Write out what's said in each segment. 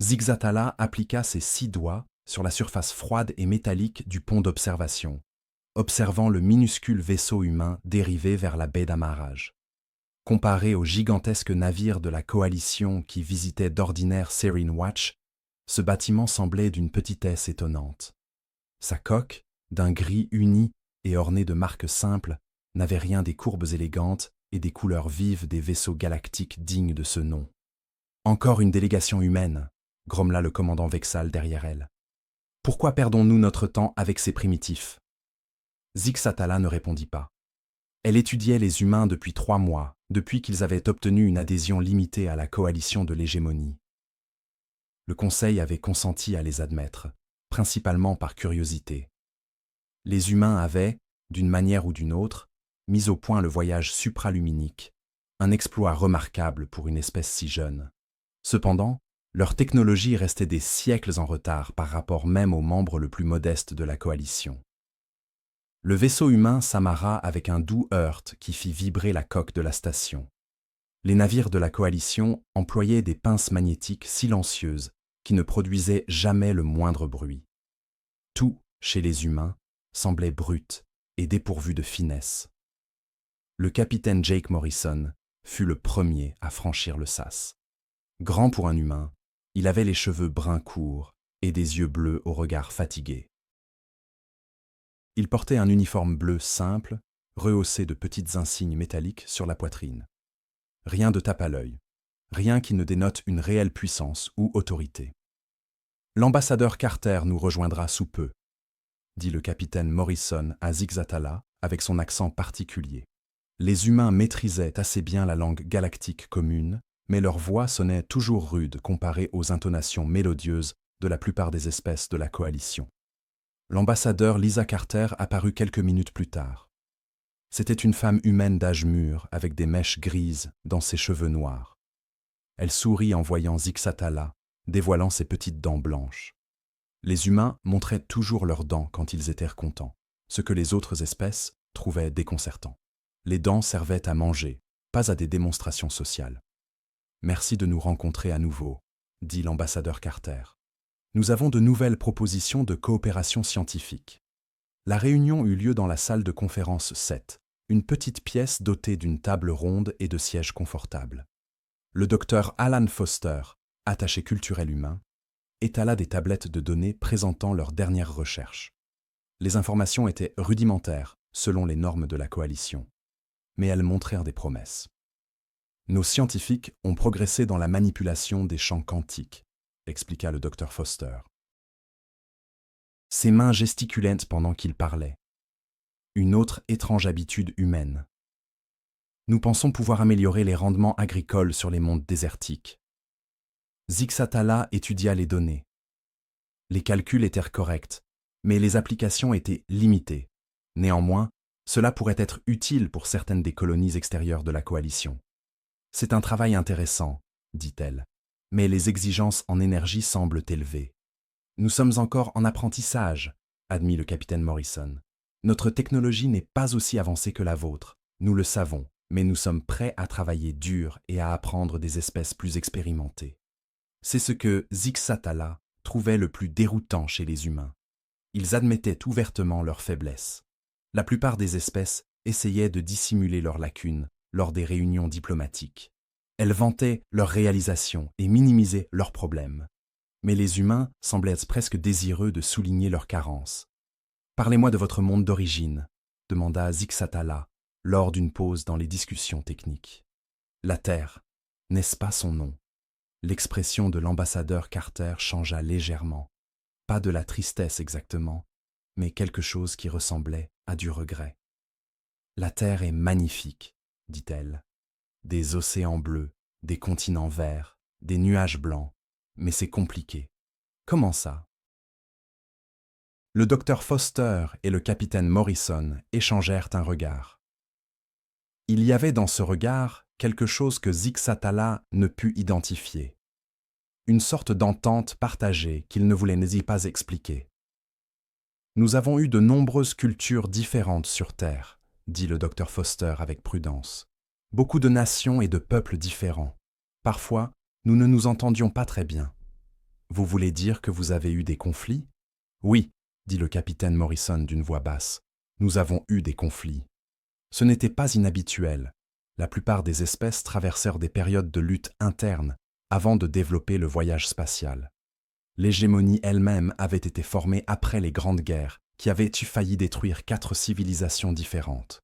Zixatala appliqua ses 6 doigts sur la surface froide et métallique du pont d'observation, observant le minuscule vaisseau humain dériver vers la baie d'amarrage. Comparé aux gigantesques navires de la coalition qui visitaient d'ordinaire Serene Watch, ce bâtiment semblait d'une petitesse étonnante. Sa coque, d'un gris uni et orné de marques simples, n'avait rien des courbes élégantes et des couleurs vives des vaisseaux galactiques dignes de ce nom. « Encore une délégation humaine !» grommela le commandant Vexal derrière elle. « Pourquoi perdons-nous notre temps avec ces primitifs ?» Zixatala ne répondit pas. Elle étudiait les humains depuis 3 mois, depuis qu'ils avaient obtenu une adhésion limitée à la coalition de l'hégémonie. Le Conseil avait consenti à les admettre, principalement par curiosité. Les humains avaient, d'une manière ou d'une autre, mis au point le voyage supraluminique, un exploit remarquable pour une espèce si jeune. Cependant, leur technologie restait des siècles en retard par rapport même aux membres le plus modestes de la coalition. Le vaisseau humain s'amarra avec un doux heurt qui fit vibrer la coque de la station. Les navires de la coalition employaient des pinces magnétiques silencieuses qui ne produisaient jamais le moindre bruit. Tout, chez les humains, semblait brut et dépourvu de finesse. Le capitaine Jake Morrison fut le premier à franchir le sas. Grand pour un humain, il avait les cheveux bruns courts et des yeux bleus au regard fatigué. Il portait un uniforme bleu simple, rehaussé de petites insignes métalliques sur la poitrine. Rien de tape à l'œil, rien qui ne dénote une réelle puissance ou autorité. « L'ambassadeur Carter nous rejoindra sous peu », dit le capitaine Morrison à Zixatala avec son accent particulier. Les humains maîtrisaient assez bien la langue galactique commune, mais leur voix sonnait toujours rude comparée aux intonations mélodieuses de la plupart des espèces de la coalition. L'ambassadeur Lisa Carter apparut quelques minutes plus tard. C'était une femme humaine d'âge mûr avec des mèches grises dans ses cheveux noirs. Elle sourit en voyant Zixatala, dévoilant ses petites dents blanches. Les humains montraient toujours leurs dents quand ils étaient contents, ce que les autres espèces trouvaient déconcertant. Les dents servaient à manger, pas à des démonstrations sociales. « Merci de nous rencontrer à nouveau », dit l'ambassadeur Carter. « Nous avons de nouvelles propositions de coopération scientifique. » La réunion eut lieu dans la salle de conférence 7, une petite pièce dotée d'une table ronde et de sièges confortables. Le docteur Alan Foster, attaché culturel humain, étala des tablettes de données présentant leurs dernières recherches. Les informations étaient rudimentaires, selon les normes de la coalition, mais elles montrèrent des promesses. Nos scientifiques ont progressé dans la manipulation des champs quantiques, expliqua le docteur Foster. Ses mains gesticulaient pendant qu'il parlait. Une autre étrange habitude humaine. Nous pensons pouvoir améliorer les rendements agricoles sur les mondes désertiques. Zixatala étudia les données. Les calculs étaient corrects, mais les applications étaient limitées. Néanmoins, cela pourrait être utile pour certaines des colonies extérieures de la coalition. C'est un travail intéressant, dit-elle, mais les exigences en énergie semblent élevées. Nous sommes encore en apprentissage, admit le capitaine Morrison. Notre technologie n'est pas aussi avancée que la vôtre, nous le savons, mais nous sommes prêts à travailler dur et à apprendre des espèces plus expérimentées. C'est ce que Zixatala trouvait le plus déroutant chez les humains. Ils admettaient ouvertement leurs faiblesses. La plupart des espèces essayaient de dissimuler leurs lacunes lors des réunions diplomatiques. Elles vantaient leurs réalisations et minimisaient leurs problèmes. Mais les humains semblaient presque désireux de souligner leurs carences. « Parlez-moi de votre monde d'origine », demanda Zixatala lors d'une pause dans les discussions techniques. « La Terre, n'est-ce pas son nom ?» L'expression de l'ambassadeur Carter changea légèrement. Pas de la tristesse exactement, mais quelque chose qui ressemblait à du regret. « La Terre est magnifique, » dit-elle. « Des océans bleus, des continents verts, des nuages blancs, mais c'est compliqué. Comment ça ?» Le docteur Foster et le capitaine Morrison échangèrent un regard. Il y avait dans ce regard quelque chose que Zixatala ne put identifier. Une sorte d'entente partagée qu'il ne voulait ni pas expliquer. « Nous avons eu de nombreuses cultures différentes sur Terre, » dit le docteur Foster avec prudence. « Beaucoup de nations et de peuples différents. Parfois, nous ne nous entendions pas très bien. Vous voulez dire que vous avez eu des conflits? Oui, dit le capitaine Morrison d'une voix basse. Nous avons eu des conflits. Ce n'était pas inhabituel. La plupart des espèces traversèrent des périodes de lutte interne avant de développer le voyage spatial. L'hégémonie elle-même avait été formée après les grandes guerres qui avaient failli détruire 4 civilisations différentes.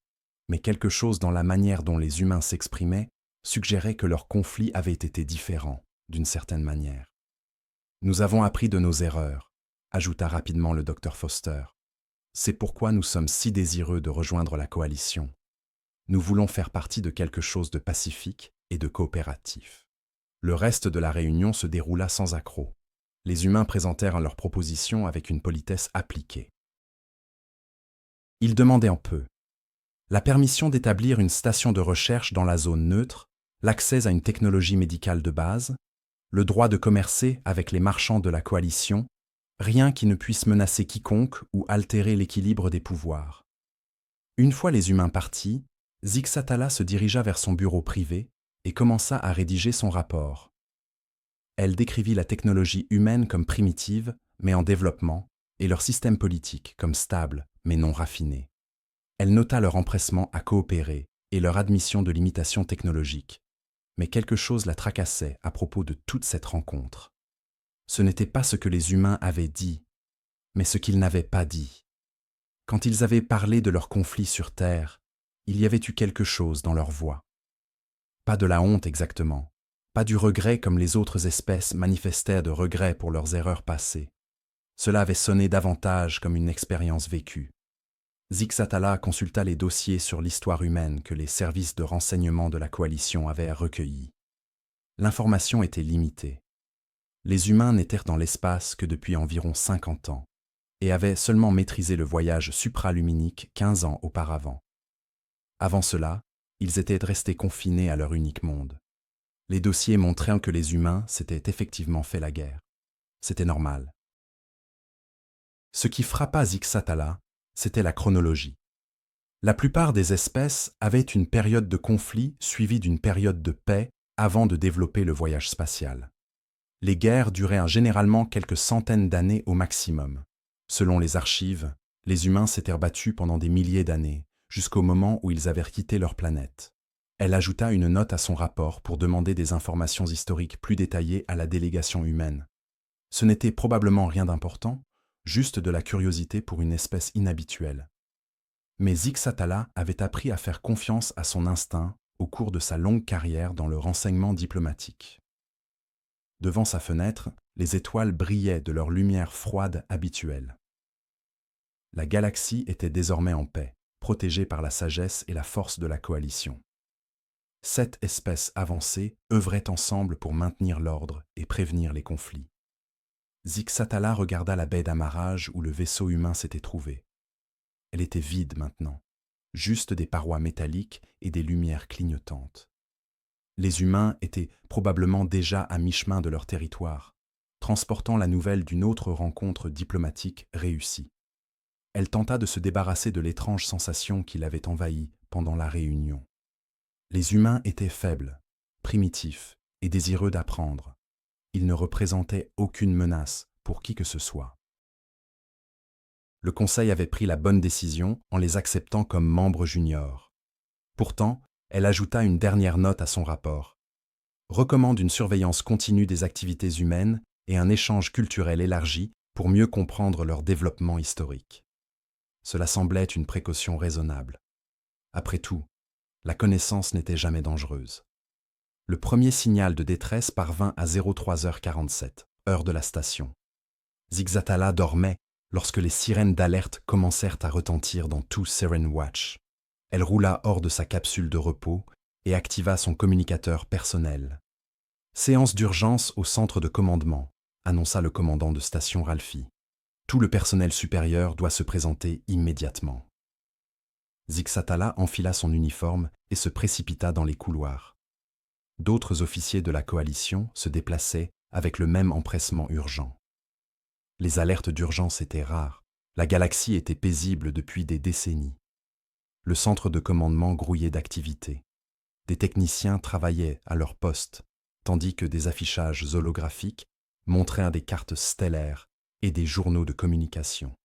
Mais quelque chose dans la manière dont les humains s'exprimaient suggérait que leurs conflits avaient été différents, d'une certaine manière. Nous avons appris de nos erreurs, ajouta rapidement le docteur Foster. C'est pourquoi nous sommes si désireux de rejoindre la coalition. Nous voulons faire partie de quelque chose de pacifique et de coopératif. Le reste de la réunion se déroula sans accroc. Les humains présentèrent leurs propositions avec une politesse appliquée. Ils demandaient en peu la permission d'établir une station de recherche dans la zone neutre, l'accès à une technologie médicale de base, le droit de commercer avec les marchands de la coalition, rien qui ne puisse menacer quiconque ou altérer l'équilibre des pouvoirs. Une fois les humains partis, Zixatala se dirigea vers son bureau privé et commença à rédiger son rapport. Elle décrivit la technologie humaine comme primitive, mais en développement, et leur système politique comme stable, mais non raffiné. Elle nota leur empressement à coopérer et leur admission de limitations technologiques. Mais quelque chose la tracassait à propos de toute cette rencontre. Ce n'était pas ce que les humains avaient dit, mais ce qu'ils n'avaient pas dit. Quand ils avaient parlé de leur conflit sur Terre, il y avait eu quelque chose dans leur voix. Pas de la honte exactement, pas du regret comme les autres espèces manifestaient de regret pour leurs erreurs passées. Cela avait sonné davantage comme une expérience vécue. Zixatala consulta les dossiers sur l'histoire humaine que les services de renseignement de la coalition avaient recueillis. L'information était limitée. Les humains n'étaient dans l'espace que depuis environ 50 ans et avaient seulement maîtrisé le voyage supraluminique 15 ans auparavant. Avant cela, ils étaient restés confinés à leur unique monde. Les dossiers montraient que les humains s'étaient effectivement fait la guerre. C'était normal. Ce qui frappa Zixatala, c'était la chronologie. La plupart des espèces avaient une période de conflit suivie d'une période de paix avant de développer le voyage spatial. Les guerres duraient généralement quelques centaines d'années au maximum. Selon les archives, les humains s'étaient battus pendant des milliers d'années, jusqu'au moment où ils avaient quitté leur planète. Elle ajouta une note à son rapport pour demander des informations historiques plus détaillées à la délégation humaine. Ce n'était probablement rien d'important, juste de la curiosité pour une espèce inhabituelle. Mais Zixatala avait appris à faire confiance à son instinct au cours de sa longue carrière dans le renseignement diplomatique. Devant sa fenêtre, les étoiles brillaient de leur lumière froide habituelle. La galaxie était désormais en paix, protégée par la sagesse et la force de la coalition. 7 espèces avancées œuvraient ensemble pour maintenir l'ordre et prévenir les conflits. Zixatala regarda la baie d'amarrage où le vaisseau humain s'était trouvé. Elle était vide maintenant, juste des parois métalliques et des lumières clignotantes. Les humains étaient probablement déjà à mi-chemin de leur territoire, transportant la nouvelle d'une autre rencontre diplomatique réussie. Elle tenta de se débarrasser de l'étrange sensation qui l'avait envahie pendant la réunion. Les humains étaient faibles, primitifs et désireux d'apprendre. Ils ne représentaient aucune menace pour qui que ce soit. Le Conseil avait pris la bonne décision en les acceptant comme membres juniors. Pourtant, elle ajouta une dernière note à son rapport. Recommande une surveillance continue des activités humaines et un échange culturel élargi pour mieux comprendre leur développement historique. Cela semblait une précaution raisonnable. Après tout, la connaissance n'était jamais dangereuse. Le premier signal de détresse parvint à 03h47, heure de la station. Zixatala dormait lorsque les sirènes d'alerte commencèrent à retentir dans tout Seren Watch. Elle roula hors de sa capsule de repos et activa son communicateur personnel. « Séance d'urgence au centre de commandement », annonça le commandant de station Ralphie. « Tout le personnel supérieur doit se présenter immédiatement. » Zixatala enfila son uniforme et se précipita dans les couloirs. D'autres officiers de la coalition se déplaçaient avec le même empressement urgent. Les alertes d'urgence étaient rares, la galaxie était paisible depuis des décennies. Le centre de commandement grouillait d'activité. Des techniciens travaillaient à leur poste, tandis que des affichages holographiques montraient des cartes stellaires et des journaux de communication.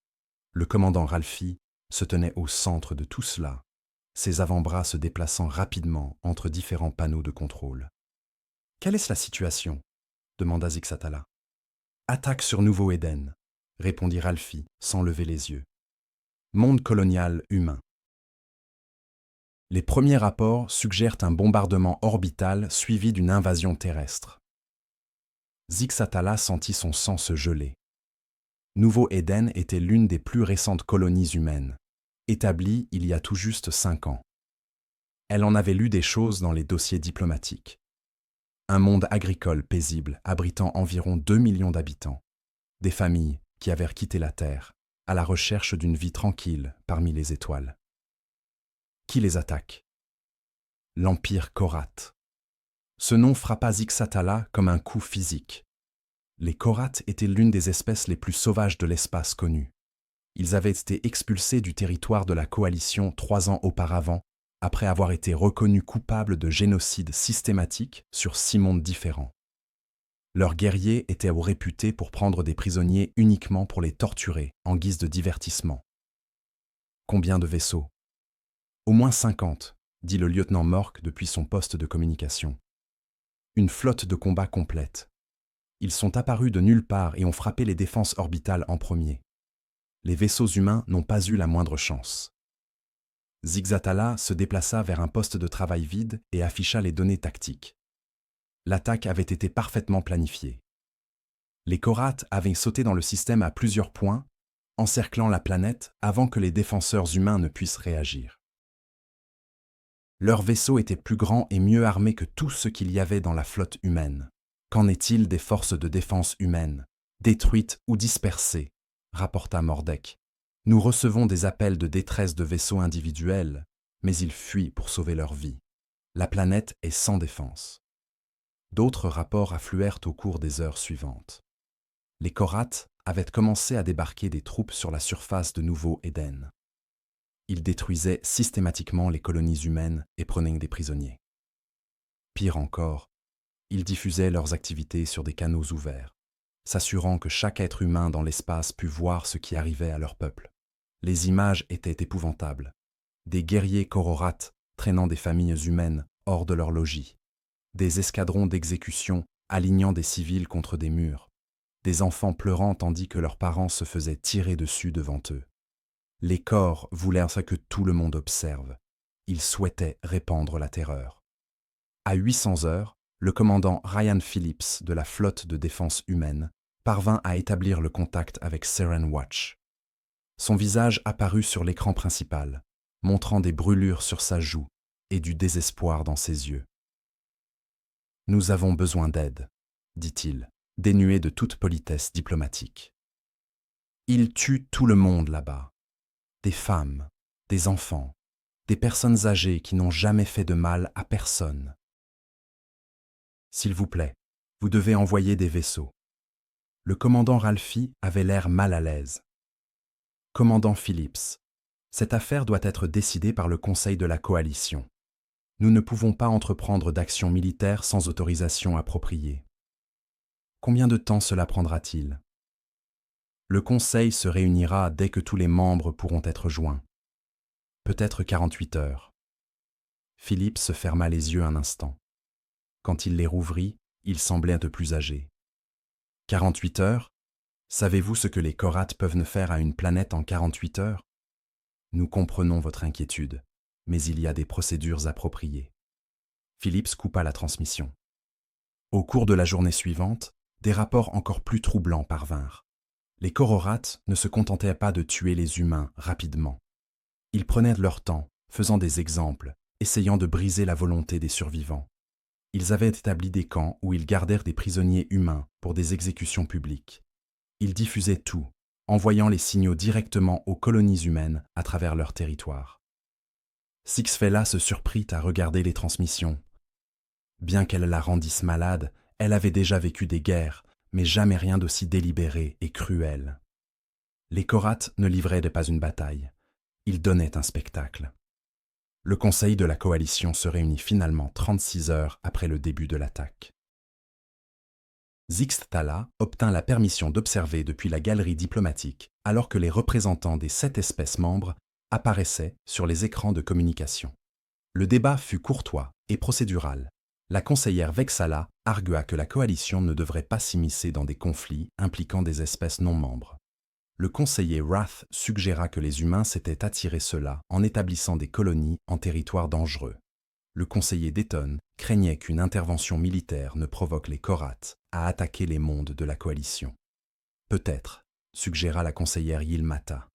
Le commandant Ralphie se tenait au centre de tout cela, ses avant-bras se déplaçant rapidement entre différents panneaux de contrôle. « Quelle est la situation ?» demanda Zixatala. « Attaque sur Nouveau Éden », répondit Ralphie sans lever les yeux. « Monde colonial humain. » Les premiers rapports suggèrent un bombardement orbital suivi d'une invasion terrestre. Zixatala sentit son sang se geler. Nouveau Éden était l'une des plus récentes colonies humaines, établie il y a tout juste 5 ans. Elle en avait lu des choses dans les dossiers diplomatiques. Un monde agricole paisible abritant environ 2 millions d'habitants, des familles qui avaient quitté la Terre à la recherche d'une vie tranquille parmi les étoiles. Qui les attaque? L'Empire Korath. Ce nom frappa Zixatala comme un coup physique. Les Korath étaient l'une des espèces les plus sauvages de l'espace connues. Ils avaient été expulsés du territoire de la Coalition 3 ans auparavant, après avoir été reconnus coupables de génocide systématique sur 6 mondes différents. Leurs guerriers étaient réputés pour prendre des prisonniers uniquement pour les torturer en guise de divertissement. Combien de vaisseaux? Au moins 50, dit le lieutenant Mork depuis son poste de communication. Une flotte de combat complète. Ils sont apparus de nulle part et ont frappé les défenses orbitales en premier. Les vaisseaux humains n'ont pas eu la moindre chance. Zixatala se déplaça vers un poste de travail vide et afficha les données tactiques. L'attaque avait été parfaitement planifiée. Les Korath avaient sauté dans le système à plusieurs points, encerclant la planète avant que les défenseurs humains ne puissent réagir. Leurs vaisseaux étaient plus grands et mieux armés que tout ce qu'il y avait dans la flotte humaine. Qu'en est-il des forces de défense humaines, détruites ou dispersées? Rapporta Mordek. Nous recevons des appels de détresse de vaisseaux individuels, mais ils fuient pour sauver leur vie. La planète est sans défense. D'autres rapports affluèrent au cours des heures suivantes. Les Korath avaient commencé à débarquer des troupes sur la surface de Nouveau Éden. Ils détruisaient systématiquement les colonies humaines et prenaient des prisonniers. Pire encore, ils diffusaient leurs activités sur des canaux ouverts, s'assurant que chaque être humain dans l'espace pût voir ce qui arrivait à leur peuple. Les images étaient épouvantables. Des guerriers Kororath traînant des familles humaines hors de leur logis, des escadrons d'exécution alignant des civils contre des murs, des enfants pleurant tandis que leurs parents se faisaient tirer dessus devant eux. Les corps voulaient que tout le monde observe. Ils souhaitaient répandre la terreur. À 800 heures, le commandant Ryan Phillips de la flotte de défense humaine parvint à établir le contact avec Seren Watch. Son visage apparut sur l'écran principal, montrant des brûlures sur sa joue et du désespoir dans ses yeux. « Nous avons besoin d'aide, » dit-il, dénué de toute politesse diplomatique. « Ils tuent tout le monde là-bas. Des femmes, des enfants, des personnes âgées qui n'ont jamais fait de mal à personne. S'il vous plaît, vous devez envoyer des vaisseaux. » Le commandant Ralphie avait l'air mal à l'aise. « Commandant Phillips, cette affaire doit être décidée par le Conseil de la Coalition. Nous ne pouvons pas entreprendre d'actions militaires sans autorisation appropriée. Combien de temps cela prendra-t-il ? Le Conseil se réunira dès que tous les membres pourront être joints. Peut-être 48 heures. Philippe se ferma les yeux un instant. Quand il les rouvrit, il semblait un peu plus âgé. 48 heures ? Savez-vous ce que les Korath peuvent faire à une planète en 48 heures ? Nous comprenons votre inquiétude, mais il y a des procédures appropriées. Phillips coupa la transmission. Au cours de la journée suivante, des rapports encore plus troublants parvinrent. Les Kororath ne se contentaient pas de tuer les humains rapidement. Ils prenaient leur temps, faisant des exemples, essayant de briser la volonté des survivants. Ils avaient établi des camps où ils gardèrent des prisonniers humains pour des exécutions publiques. Ils diffusaient tout, envoyant les signaux directement aux colonies humaines à travers leur territoire. Sixfella se surprit à regarder les transmissions. Bien qu'elle la rendisse malade, elle avait déjà vécu des guerres, mais jamais rien d'aussi délibéré et cruel. Les Korath ne livraient pas une bataille, ils donnaient un spectacle. Le Conseil de la Coalition se réunit finalement 36 heures après le début de l'attaque. Zixtala obtint la permission d'observer depuis la galerie diplomatique alors que les représentants des 7 espèces membres apparaissaient sur les écrans de communication. Le débat fut courtois et procédural. La conseillère Vexala argua que la coalition ne devrait pas s'immiscer dans des conflits impliquant des espèces non membres. Le conseiller Wrath suggéra que les humains s'étaient attirés cela en établissant des colonies en territoire dangereux. Le conseiller Dayton craignait qu'une intervention militaire ne provoque les Korath à attaquer les mondes de la coalition. Peut-être, suggéra la conseillère Yilmata.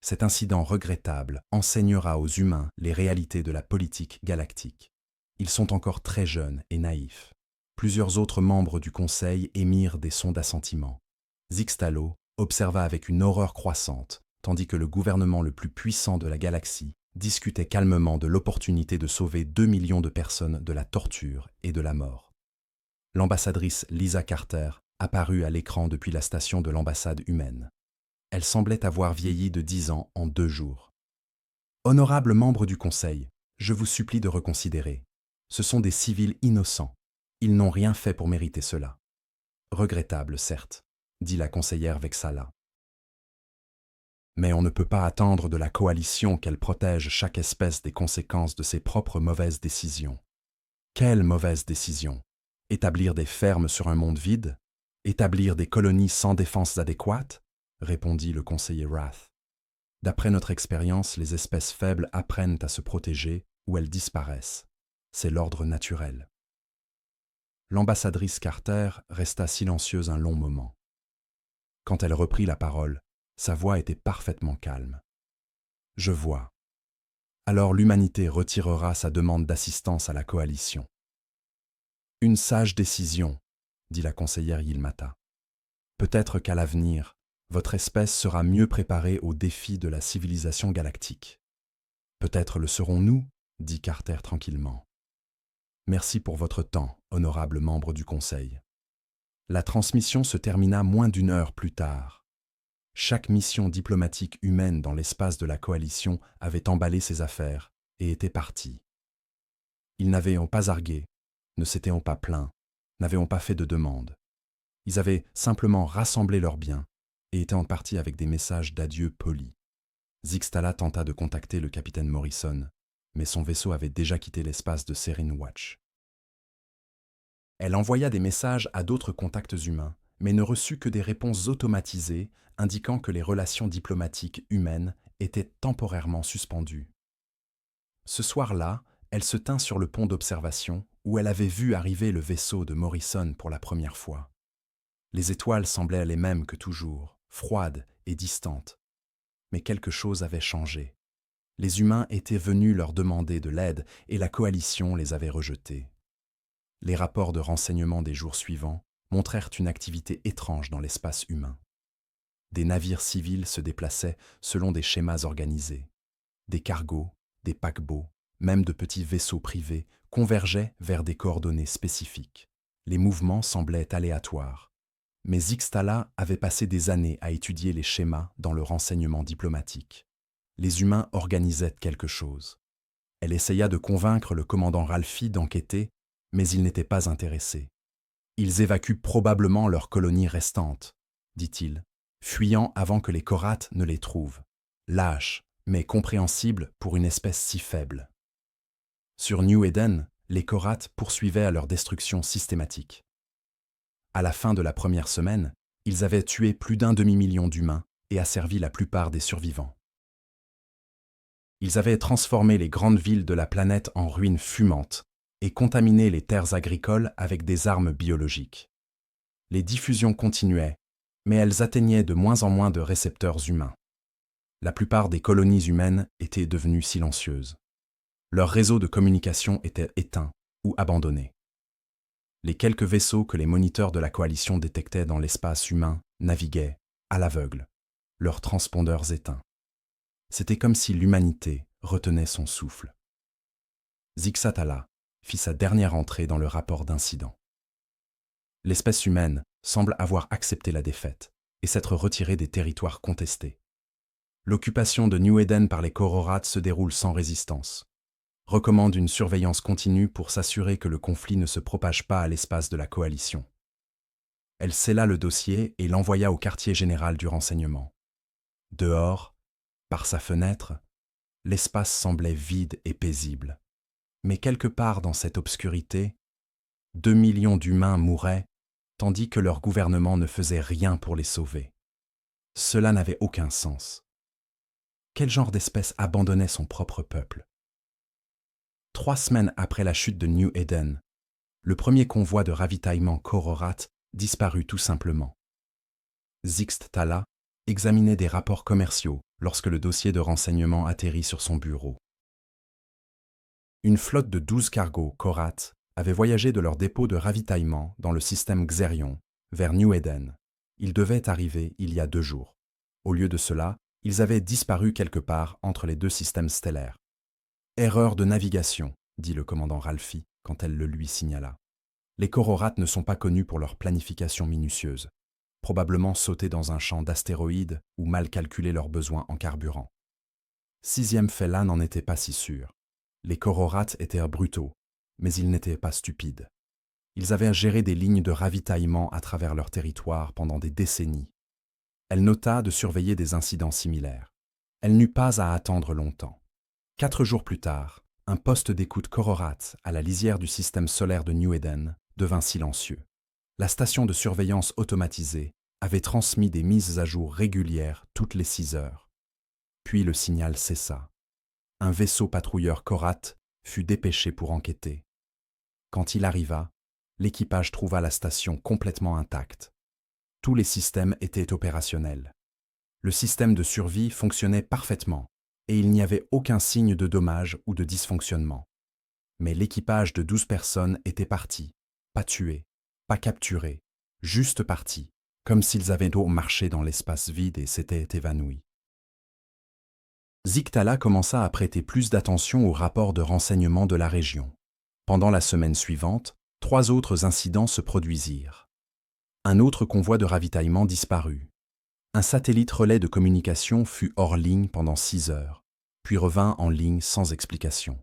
Cet incident regrettable enseignera aux humains les réalités de la politique galactique. Ils sont encore très jeunes et naïfs. Plusieurs autres membres du conseil émirent des sons d'assentiment. Zixtalo observa avec une horreur croissante, tandis que le gouvernement le plus puissant de la galaxie discutait calmement de l'opportunité de sauver 2 millions de personnes de la torture et de la mort. L'ambassadrice Lisa Carter apparut à l'écran depuis la station de l'ambassade humaine. Elle semblait avoir vieilli de 10 ans en 2 jours. « Honorables membres du Conseil, je vous supplie de reconsidérer. Ce sont des civils innocents. Ils n'ont rien fait pour mériter cela. » « Regrettable, certes, » dit la conseillère Vexala. Mais on ne peut pas attendre de la coalition qu'elle protège chaque espèce des conséquences de ses propres mauvaises décisions. Quelles mauvaises décisions? Établir des fermes sur un monde vide? Établir des colonies sans défense adéquate? Répondit le conseiller Wrath. D'après notre expérience, les espèces faibles apprennent à se protéger ou elles disparaissent. C'est l'ordre naturel. L'ambassadrice Carter resta silencieuse un long moment. Quand elle reprit la parole, sa voix était parfaitement calme. « Je vois. Alors l'humanité retirera sa demande d'assistance à la coalition. »« Une sage décision, » dit la conseillère Yilmata. « Peut-être qu'à l'avenir, votre espèce sera mieux préparée aux défis de la civilisation galactique. »« Peut-être le serons-nous, » dit Carter tranquillement. « Merci pour votre temps, honorable membre du Conseil. » La transmission se termina moins d'1 heure plus tard. Chaque mission diplomatique humaine dans l'espace de la coalition avait emballé ses affaires et était partie. Ils n'avaient pas argué, ne s'étaient pas plaints, n'avaient pas fait de demande. Ils avaient simplement rassemblé leurs biens et étaient partis avec des messages d'adieu polis. Zixtala tenta de contacter le capitaine Morrison, mais son vaisseau avait déjà quitté l'espace de Serene Watch. Elle envoya des messages à d'autres contacts humains, mais ne reçut que des réponses automatisées indiquant que les relations diplomatiques humaines étaient temporairement suspendues. Ce soir-là, elle se tint sur le pont d'observation où elle avait vu arriver le vaisseau de Morrison pour la première fois. Les étoiles semblaient les mêmes que toujours, froides et distantes. Mais quelque chose avait changé. Les humains étaient venus leur demander de l'aide et la coalition les avait rejetés. Les rapports de renseignement des jours suivants montrèrent une activité étrange dans l'espace humain. Des navires civils se déplaçaient selon des schémas organisés. Des cargos, des paquebots, même de petits vaisseaux privés convergeaient vers des coordonnées spécifiques. Les mouvements semblaient aléatoires. Mais Zixtala avait passé des années à étudier les schémas dans le renseignement diplomatique. Les humains organisaient quelque chose. Elle essaya de convaincre le commandant Ralphie d'enquêter, mais il n'était pas intéressé. Ils évacuent probablement leur colonie restante, dit-il, fuyant avant que les Korath ne les trouvent. Lâche, mais compréhensible pour une espèce si faible. Sur New Eden, les Korath poursuivaient à leur destruction systématique. À la fin de la première semaine, ils avaient tué plus d'1 demi-million d'humains et asservi la plupart des survivants. Ils avaient transformé les grandes villes de la planète en ruines fumantes et contaminé les terres agricoles avec des armes biologiques. Les diffusions continuaient, mais elles atteignaient de moins en moins de récepteurs humains. La plupart des colonies humaines étaient devenues silencieuses. Leur réseau de communication était éteint ou abandonné. Les quelques vaisseaux que les moniteurs de la coalition détectaient dans l'espace humain naviguaient, à l'aveugle, leurs transpondeurs éteints. C'était comme si l'humanité retenait son souffle. Zixtala fit sa dernière entrée dans le rapport d'incident. L'espèce humaine semble avoir accepté la défaite et s'être retirée des territoires contestés. L'occupation de New Eden par les Kororath se déroule sans résistance. Recommande une surveillance continue pour s'assurer que le conflit ne se propage pas à l'espace de la coalition. Elle scella le dossier et l'envoya au quartier général du renseignement. Dehors, par sa fenêtre, l'espace semblait vide et paisible. Mais quelque part dans cette obscurité, 2 millions d'humains mouraient, tandis que leur gouvernement ne faisait rien pour les sauver. Cela n'avait aucun sens. Quel genre d'espèce abandonnait son propre peuple? 3 semaines après la chute de New Eden, le premier convoi de ravitaillement Kororat disparut tout simplement. Zixtala examinait des rapports commerciaux lorsque le dossier de renseignement atterrit sur son bureau. Une flotte de 12 cargos Korat avait voyagé de leur dépôt de ravitaillement dans le système Xerion vers New Eden. Ils devaient arriver il y a 2 jours. Au lieu de cela, ils avaient disparu quelque part entre les 2 systèmes stellaires. « Erreur de navigation », dit le commandant Ralphie quand elle le lui signala. Les Kororats ne sont pas connus pour leur planification minutieuse, probablement sautés dans un champ d'astéroïdes ou mal calculé leurs besoins en carburant. 6e Fella n'en était pas si sûr. Les Kororats étaient brutaux, mais ils n'étaient pas stupides. Ils avaient géré des lignes de ravitaillement à travers leur territoire pendant des décennies. Elle nota de surveiller des incidents similaires. Elle n'eut pas à attendre longtemps. 4 jours plus tard, un poste d'écoute Kororat à la lisière du système solaire de New Eden devint silencieux. La station de surveillance automatisée avait transmis des mises à jour régulières toutes les 6 heures. Puis le signal cessa. Un vaisseau patrouilleur Korat fut dépêché pour enquêter. Quand il arriva, l'équipage trouva la station complètement intacte. Tous les systèmes étaient opérationnels. Le système de survie fonctionnait parfaitement et il n'y avait aucun signe de dommage ou de dysfonctionnement. Mais l'équipage de 12 personnes était parti, pas tué, pas capturé, juste parti, comme s'ils avaient marché dans l'espace vide et s'étaient évanouis. Zixtala commença à prêter plus d'attention aux rapports de renseignement de la région. Pendant la semaine suivante, 3 autres incidents se produisirent. Un autre convoi de ravitaillement disparut. Un satellite relais de communication fut hors ligne pendant 6 heures, puis revint en ligne sans explication.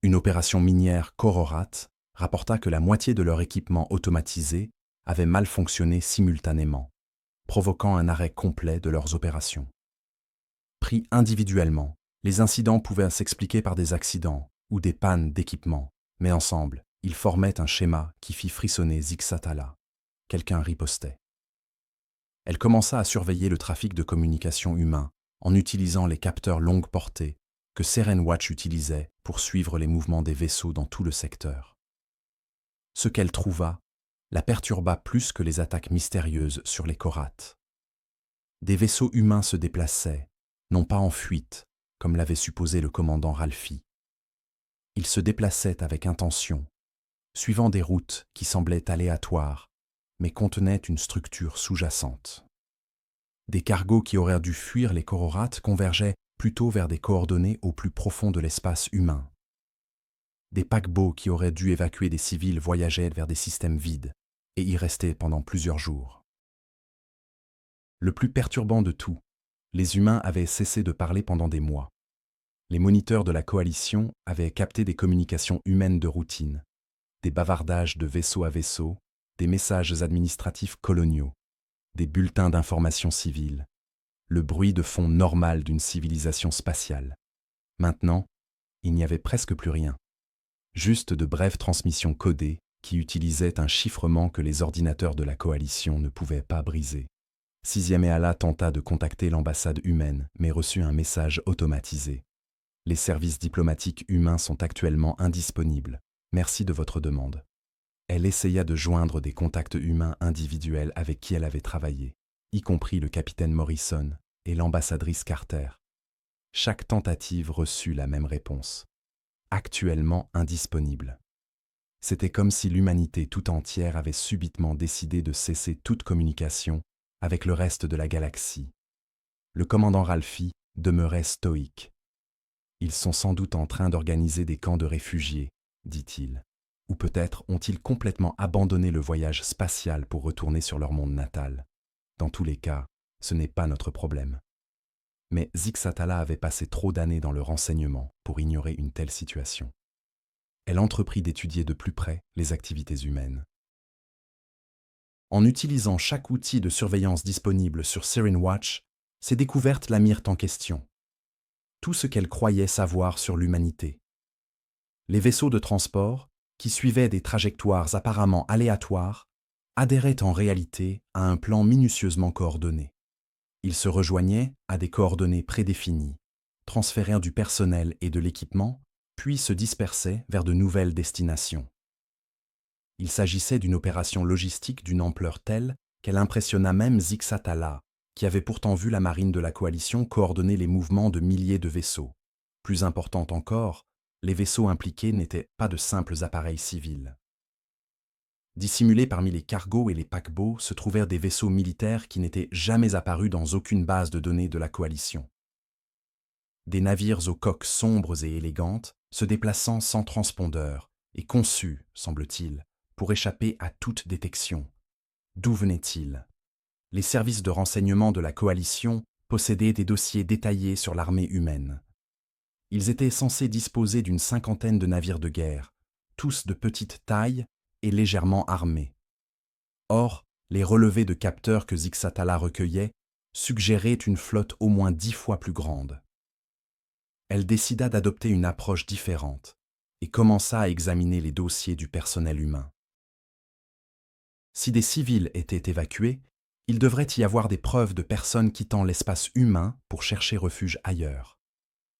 Une opération minière Kororat rapporta que la moitié de leur équipement automatisé avait mal fonctionné simultanément, provoquant un arrêt complet de leurs opérations. Pris individuellement, les incidents pouvaient s'expliquer par des accidents ou des pannes d'équipement, mais ensemble, ils formaient un schéma qui fit frissonner Zixtala. Quelqu'un ripostait. Elle commença à surveiller le trafic de communication humain en utilisant les capteurs longue portée que Seren Watch utilisait pour suivre les mouvements des vaisseaux dans tout le secteur. Ce qu'elle trouva la perturba plus que les attaques mystérieuses sur les Korats. Des vaisseaux humains se déplaçaient, non pas en fuite, comme l'avait supposé le commandant Ralphie. Ils se déplaçaient avec intention, suivant des routes qui semblaient aléatoires, mais contenaient une structure sous-jacente. Des cargos qui auraient dû fuir les Kororats convergeaient plutôt vers des coordonnées au plus profond de l'espace humain. Des paquebots qui auraient dû évacuer des civils voyageaient vers des systèmes vides et y restaient pendant plusieurs jours. Le plus perturbant de tout, les humains avaient cessé de parler pendant des mois. Les moniteurs de la coalition avaient capté des communications humaines de routine, des bavardages de vaisseau à vaisseau, des messages administratifs coloniaux, des bulletins d'information civile, le bruit de fond normal d'une civilisation spatiale. Maintenant, il n'y avait presque plus rien. Juste de brèves transmissions codées qui utilisaient un chiffrement que les ordinateurs de la coalition ne pouvaient pas briser. 6e Ehala tenta de contacter l'ambassade humaine, mais reçut un message automatisé. Les services diplomatiques humains sont actuellement indisponibles. Merci de votre demande. Elle essaya de joindre des contacts humains individuels avec qui elle avait travaillé, y compris le capitaine Morrison et l'ambassadrice Carter. Chaque tentative reçut la même réponse. Actuellement indisponible. C'était comme si l'humanité tout entière avait subitement décidé de cesser toute communication avec le reste de la galaxie. Le commandant Ralphie demeurait stoïque. Ils sont sans doute en train d'organiser des camps de réfugiés, dit-il. Ou peut-être ont-ils complètement abandonné le voyage spatial pour retourner sur leur monde natal. Dans tous les cas, ce n'est pas notre problème. Mais Zixtala avait passé trop d'années dans le renseignement pour ignorer une telle situation. Elle entreprit d'étudier de plus près les activités humaines. En utilisant chaque outil de surveillance disponible sur Siren Watch, ces découvertes la mirent en question. Tout ce qu'elle croyait savoir sur l'humanité. Les vaisseaux de transport, qui suivaient des trajectoires apparemment aléatoires, adhéraient en réalité à un plan minutieusement coordonné. Ils se rejoignaient à des coordonnées prédéfinies, transférèrent du personnel et de l'équipement, puis se dispersaient vers de nouvelles destinations. Il s'agissait d'une opération logistique d'une ampleur telle qu'elle impressionna même Zixatala, qui avait pourtant vu la marine de la coalition coordonner les mouvements de milliers de vaisseaux. Plus important encore, les vaisseaux impliqués n'étaient pas de simples appareils civils. Dissimulés parmi les cargos et les paquebots se trouvèrent des vaisseaux militaires qui n'étaient jamais apparus dans aucune base de données de la coalition. Des navires aux coques sombres et élégantes, se déplaçant sans transpondeur et conçus, semble-t-il, pour échapper à toute détection. D'où venaient-ils? Les services de renseignement de la coalition possédaient des dossiers détaillés sur l'armée humaine. Ils étaient censés disposer d'une 50aine de navires de guerre, tous de petite taille et légèrement armés. Or, les relevés de capteurs que Zixatala recueillait suggéraient une flotte au moins 10 fois plus grande. Elle décida d'adopter une approche différente et commença à examiner les dossiers du personnel humain. Si des civils étaient évacués, il devrait y avoir des preuves de personnes quittant l'espace humain pour chercher refuge ailleurs.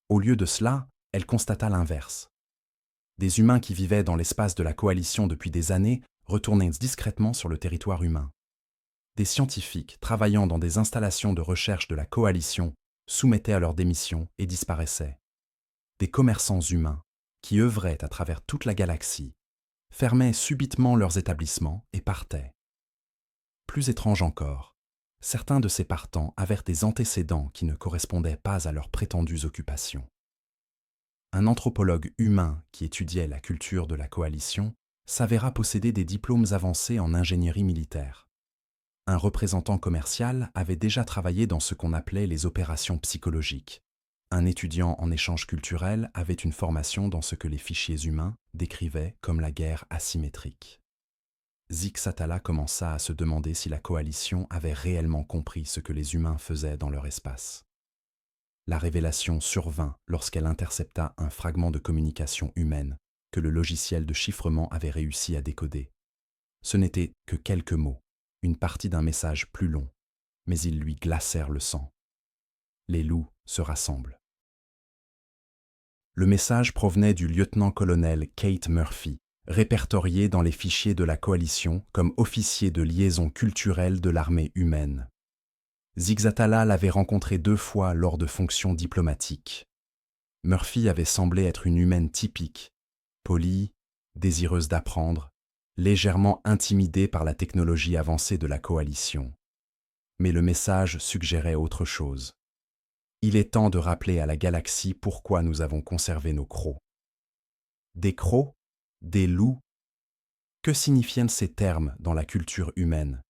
Au lieu de cela, elle constata l'inverse. Des humains qui vivaient dans l'espace de la coalition depuis des années retournaient discrètement sur le territoire humain. Des scientifiques travaillant dans des installations de recherche de la coalition soumettaient à leur démission et disparaissaient. Des commerçants humains, qui œuvraient à travers toute la galaxie, fermaient subitement leurs établissements et partaient. Plus étrange encore, certains de ces partants avaient des antécédents qui ne correspondaient pas à leurs prétendues occupations. Un anthropologue humain qui étudiait la culture de la coalition s'avéra posséder des diplômes avancés en ingénierie militaire. Un représentant commercial avait déjà travaillé dans ce qu'on appelait les opérations psychologiques. Un étudiant en échange culturel avait une formation dans ce que les fichiers humains décrivaient comme la guerre asymétrique. Zixatala commença à se demander si la coalition avait réellement compris ce que les humains faisaient dans leur espace. La révélation survint lorsqu'elle intercepta un fragment de communication humaine que le logiciel de chiffrement avait réussi à décoder. Ce n'était que quelques mots, une partie d'un message plus long, mais ils lui glacèrent le sang. Les loups se rassemblent. Le message provenait du lieutenant-colonel Kate Murphy, répertorié dans les fichiers de la coalition comme officier de liaison culturelle de l'armée humaine. Zixatala l'avait rencontré 2 fois lors de fonctions diplomatiques. Murphy avait semblé être une humaine typique, polie, désireuse d'apprendre, légèrement intimidée par la technologie avancée de la coalition. Mais le message suggérait autre chose. Il est temps de rappeler à la galaxie pourquoi nous avons conservé nos crocs. Des crocs? Des loups? Que signifient ces termes dans la culture humaine?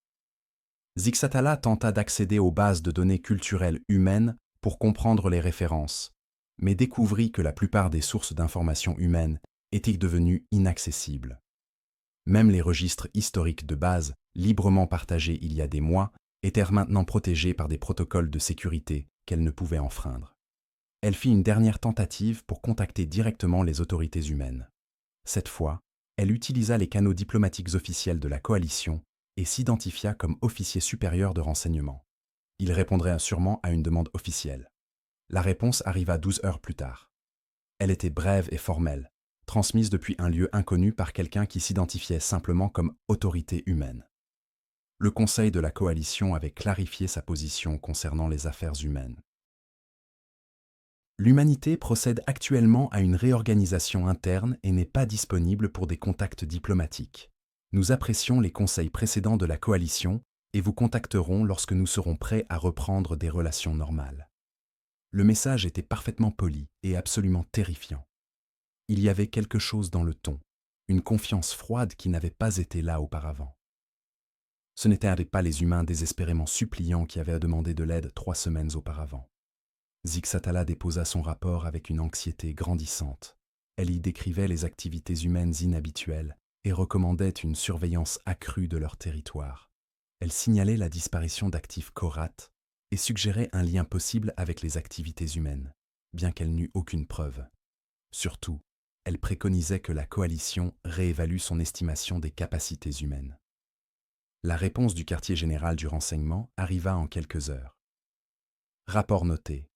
Zixatala tenta d'accéder aux bases de données culturelles humaines pour comprendre les références, mais découvrit que la plupart des sources d'informations humaines étaient devenues inaccessibles. Même les registres historiques de base, librement partagés il y a des mois, étaient maintenant protégés par des protocoles de sécurité qu'elle ne pouvait enfreindre. Elle fit une dernière tentative pour contacter directement les autorités humaines. Cette fois, elle utilisa les canaux diplomatiques officiels de la coalition et s'identifia comme officier supérieur de renseignement. Il répondrait sûrement à une demande officielle. La réponse arriva 12 heures plus tard. Elle était brève et formelle, transmise depuis un lieu inconnu par quelqu'un qui s'identifiait simplement comme autorité humaine. Le Conseil de la coalition avait clarifié sa position concernant les affaires humaines. L'humanité procède actuellement à une réorganisation interne et n'est pas disponible pour des contacts diplomatiques. Nous apprécions les conseils précédents de la coalition et vous contacterons lorsque nous serons prêts à reprendre des relations normales. Le message était parfaitement poli et absolument terrifiant. Il y avait quelque chose dans le ton, une confiance froide qui n'avait pas été là auparavant. Ce n'étaient pas les humains désespérément suppliants qui avaient demandé de l'aide 3 semaines auparavant. Zixatala déposa son rapport avec une anxiété grandissante. Elle y décrivait les activités humaines inhabituelles et recommandait une surveillance accrue de leur territoire. Elle signalait la disparition d'actifs Korat et suggérait un lien possible avec les activités humaines, bien qu'elle n'eût aucune preuve. Surtout, elle préconisait que la coalition réévalue son estimation des capacités humaines. La réponse du quartier général du renseignement arriva en quelques heures. Rapport noté.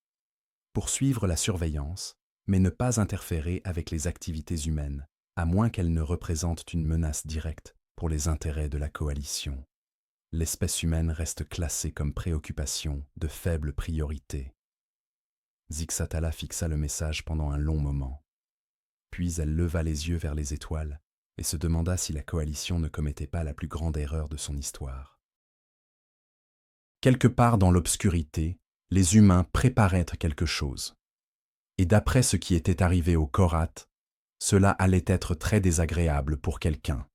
Poursuivre la surveillance, mais ne pas interférer avec les activités humaines, à moins qu'elles ne représentent une menace directe pour les intérêts de la coalition. L'espèce humaine reste classée comme préoccupation de faible priorité. Zixatala fixa le message pendant un long moment. Puis elle leva les yeux vers les étoiles et se demanda si la coalition ne commettait pas la plus grande erreur de son histoire. Quelque part dans l'obscurité, les humains préparaient quelque chose. Et d'après ce qui était arrivé au Korat, cela allait être très désagréable pour quelqu'un.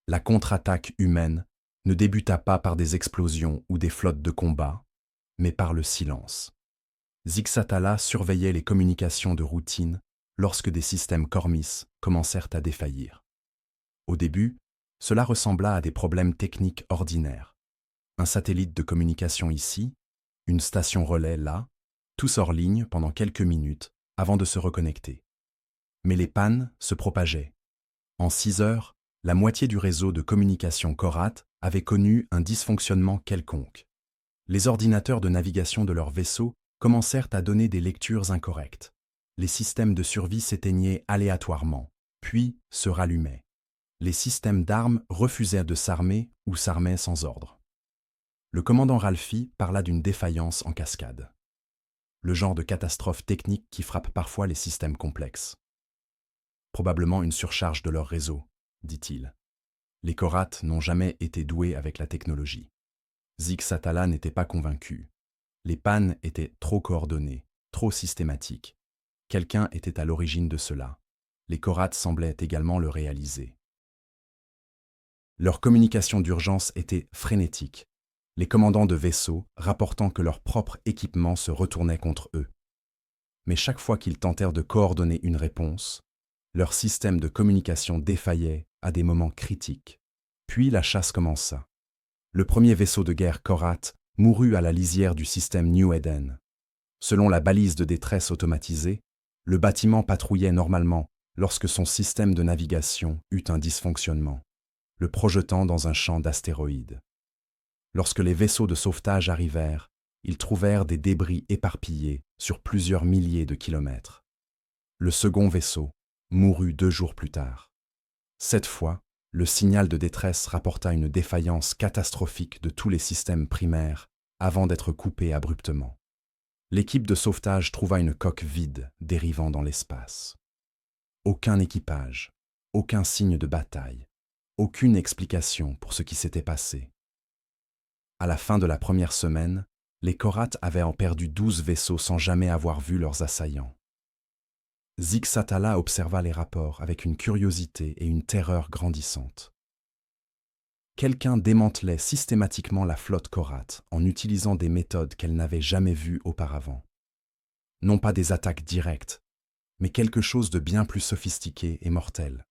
La contre-attaque humaine ne débuta pas par des explosions ou des flottes de combat, mais par le silence. Zixatala surveillait les communications de routine lorsque des systèmes Cormys commencèrent à défaillir. Au début, cela ressembla à des problèmes techniques ordinaires. Un satellite de communication ici, une station relais là, tous hors ligne pendant quelques minutes avant de se reconnecter. Mais les pannes se propageaient. En 6 heures, la moitié du réseau de communication Korat avait connu un dysfonctionnement quelconque. Les ordinateurs de navigation de leurs vaisseaux commencèrent à donner des lectures incorrectes. Les systèmes de survie s'éteignaient aléatoirement, puis se rallumaient. Les systèmes d'armes refusaient de s'armer ou s'armaient sans ordre. Le commandant Ralphie parla d'une défaillance en cascade. Le genre de catastrophe technique qui frappe parfois les systèmes complexes. Probablement une surcharge de leur réseau, dit-il. Les Korats n'ont jamais été doués avec la technologie. Zixatala n'était pas convaincu. Les pannes étaient trop coordonnées, trop systématiques. Quelqu'un était à l'origine de cela. Les Korats semblaient également le réaliser. Leur communication d'urgence était frénétique, les commandants de vaisseaux rapportant que leur propre équipement se retournait contre eux. Mais chaque fois qu'ils tentèrent de coordonner une réponse, leur système de communication défaillait à des moments critiques. Puis la chasse commença. Le premier vaisseau de guerre Korat mourut à la lisière du système New Eden. Selon la balise de détresse automatisée, le bâtiment patrouillait normalement lorsque son système de navigation eut un dysfonctionnement, le projetant dans un champ d'astéroïdes. Lorsque les vaisseaux de sauvetage arrivèrent, ils trouvèrent des débris éparpillés sur plusieurs milliers de kilomètres. Le second vaisseau mourut 2 jours plus tard. Cette fois, le signal de détresse rapporta une défaillance catastrophique de tous les systèmes primaires avant d'être coupé abruptement. L'équipe de sauvetage trouva une coque vide dérivant dans l'espace. Aucun équipage, aucun signe de bataille, aucune explication pour ce qui s'était passé. À la fin de la première semaine, les Korats avaient en perdu 12 vaisseaux sans jamais avoir vu leurs assaillants. Zixatala observa les rapports avec une curiosité et une terreur grandissantes. Quelqu'un démantelait systématiquement la flotte Korat en utilisant des méthodes qu'elle n'avait jamais vues auparavant. Non pas des attaques directes, mais quelque chose de bien plus sophistiqué et mortel.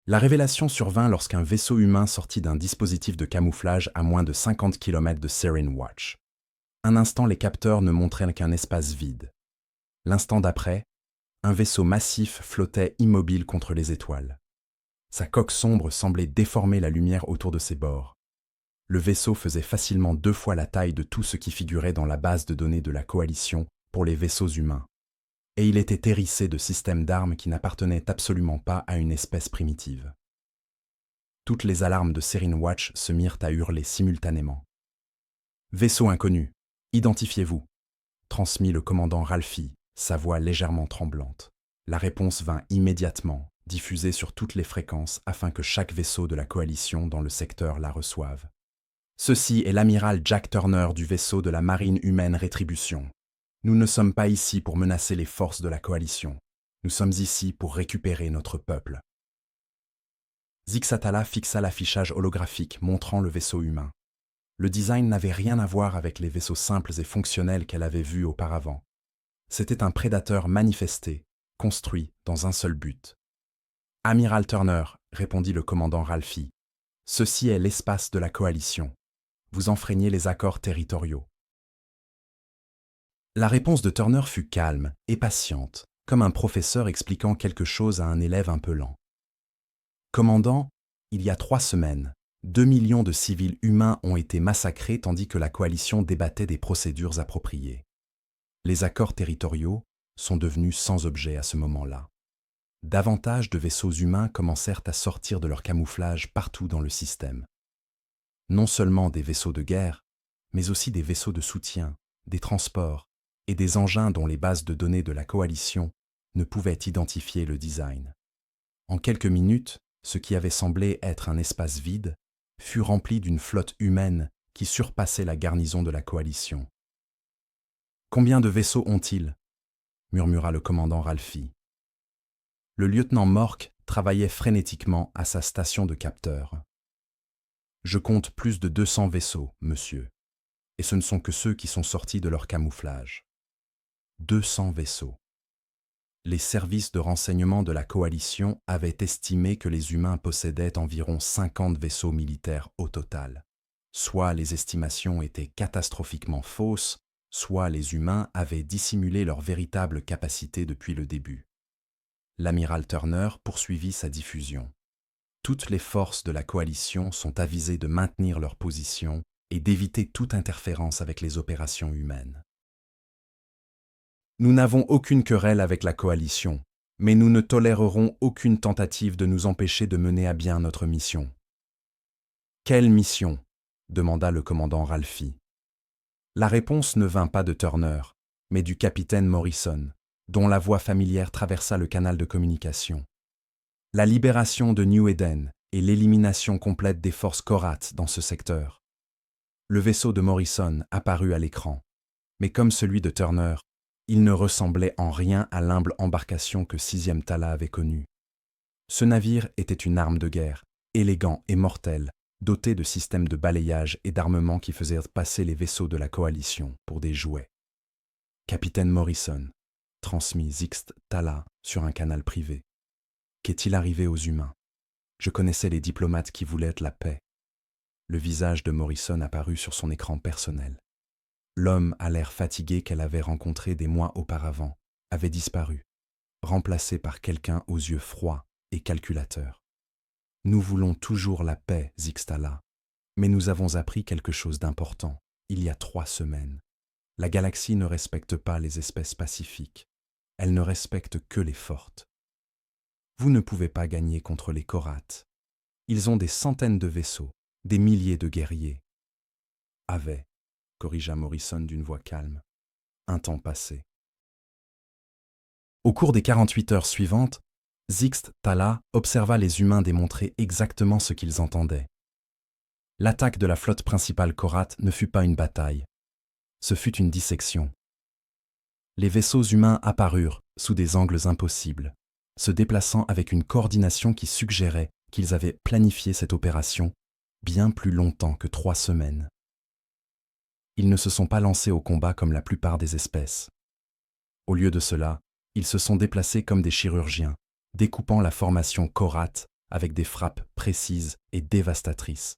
La révélation survint lorsqu'un vaisseau humain sortit d'un dispositif de camouflage à moins de 50 km de Serene Watch. Un instant, les capteurs ne montraient qu'un espace vide. L'instant d'après, un vaisseau massif flottait immobile contre les étoiles. Sa coque sombre semblait déformer la lumière autour de ses bords. Le vaisseau faisait facilement 2 fois la taille de tout ce qui figurait dans la base de données de la coalition pour les vaisseaux humains. Et il était hérissé de systèmes d'armes qui n'appartenaient absolument pas à une espèce primitive. Toutes les alarmes de Serene Watch se mirent à hurler simultanément. « Vaisseau inconnu, identifiez-vous » transmit le commandant Ralphie, sa voix légèrement tremblante. La réponse vint immédiatement, diffusée sur toutes les fréquences afin que chaque vaisseau de la coalition dans le secteur la reçoive. « Ceci est l'amiral Jack Turner du vaisseau de la marine humaine Rétribution. Nous ne sommes pas ici pour menacer les forces de la coalition. Nous sommes ici pour récupérer notre peuple. » Zixatala fixa l'affichage holographique montrant le vaisseau humain. Le design n'avait rien à voir avec les vaisseaux simples et fonctionnels qu'elle avait vus auparavant. C'était un prédateur manifesté, construit dans un seul but. « Amiral Turner, » répondit le commandant Ralphie, Ceci est l'espace de la coalition. Vous enfreignez les accords territoriaux. La réponse de Turner fut calme et patiente, comme un professeur expliquant quelque chose à un élève un peu lent. Commandant, il y a 3 semaines, 2 millions de civils humains ont été massacrés tandis que la coalition débattait des procédures appropriées. Les accords territoriaux sont devenus sans objet à ce moment-là. Davantage de vaisseaux humains commencèrent à sortir de leur camouflage partout dans le système. Non seulement des vaisseaux de guerre, mais aussi des vaisseaux de soutien, des transports et des engins dont les bases de données de la coalition ne pouvaient identifier le design. En quelques minutes, ce qui avait semblé être un espace vide fut rempli d'une flotte humaine qui surpassait la garnison de la coalition. « Combien de vaisseaux ont-ils » murmura le commandant Ralphie. Le lieutenant Mork travaillait frénétiquement à sa station de capteur. « Je compte plus de 200 vaisseaux, monsieur, et ce ne sont que ceux qui sont sortis de leur camouflage. 200 vaisseaux. » Les services de renseignement de la coalition avaient estimé que les humains possédaient environ 50 vaisseaux militaires au total. Soit les estimations étaient catastrophiquement fausses, soit les humains avaient dissimulé leur véritable capacité depuis le début. L'amiral Turner poursuivit sa diffusion. Toutes les forces de la coalition sont avisées de maintenir leur position et d'éviter toute interférence avec les opérations humaines. Nous n'avons aucune querelle avec la coalition, mais nous ne tolérerons aucune tentative de nous empêcher de mener à bien notre mission. « Quelle mission ?» demanda le commandant Ralphie. La réponse ne vint pas de Turner, mais du capitaine Morrison, dont la voix familière traversa le canal de communication. La libération de New Eden et l'élimination complète des forces Korat dans ce secteur. Le vaisseau de Morrison apparut à l'écran, mais comme celui de Turner, il ne ressemblait en rien à l'humble embarcation que 6e Tala avait connue. Ce navire était une arme de guerre, élégant et mortel, doté de systèmes de balayage et d'armement qui faisaient passer les vaisseaux de la coalition pour des jouets. Capitaine Morrison, transmis Sixt Tala sur un canal privé. Qu'est-il arrivé aux humains? Je connaissais les diplomates qui voulaient la paix. Le visage de Morrison apparut sur son écran personnel. L'homme à l'air fatigué qu'elle avait rencontré des mois auparavant avait disparu, remplacé par quelqu'un aux yeux froids et calculateurs. Nous voulons toujours la paix, Zixtala, mais nous avons appris quelque chose d'important il y a 3 semaines. La galaxie ne respecte pas les espèces pacifiques. Elle ne respecte que les fortes. Vous ne pouvez pas gagner contre les Korath. Ils ont des centaines de vaisseaux, des milliers de guerriers. Avait, corrigea Morrison d'une voix calme, un temps passé. Au cours des 48 heures suivantes, Sixt Tala observa les humains démontrer exactement ce qu'ils entendaient. L'attaque de la flotte principale Korath ne fut pas une bataille. Ce fut une dissection. Les vaisseaux humains apparurent sous des angles impossibles, se déplaçant avec une coordination qui suggérait qu'ils avaient planifié cette opération bien plus longtemps que 3 semaines. Ils ne se sont pas lancés au combat comme la plupart des espèces. Au lieu de cela, ils se sont déplacés comme des chirurgiens, découpant la formation Korath avec des frappes précises et dévastatrices.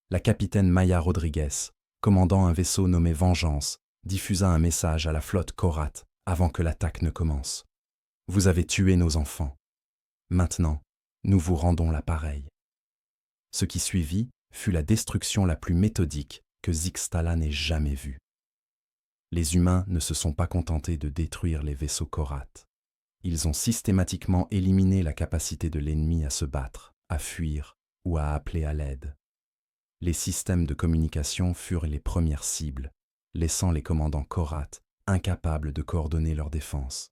La capitaine Maya Rodriguez, commandant un vaisseau nommé Vengeance, diffusa un message à la flotte Korath avant que l'attaque ne commence. « Vous avez tué nos enfants. Maintenant, nous vous rendons l'appareil. » Ce qui suivit fut la destruction la plus méthodique que Zixtala n'ait jamais vue. Les humains ne se sont pas contentés de détruire les vaisseaux Korath. Ils ont systématiquement éliminé la capacité de l'ennemi à se battre, à fuir ou à appeler à l'aide. Les systèmes de communication furent les premières cibles, laissant les commandants Korath incapables de coordonner leur défense.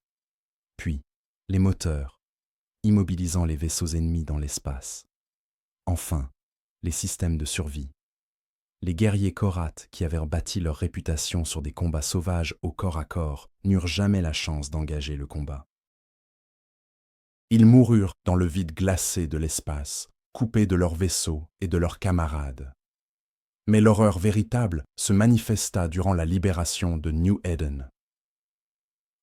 Puis, les moteurs, immobilisant les vaisseaux ennemis dans l'espace. Enfin, les systèmes de survie. Les guerriers Korath, qui avaient bâti leur réputation sur des combats sauvages au corps à corps, n'eurent jamais la chance d'engager le combat. Ils moururent dans le vide glacé de l'espace, coupés de leurs vaisseaux et de leurs camarades. Mais l'horreur véritable se manifesta durant la libération de New Eden.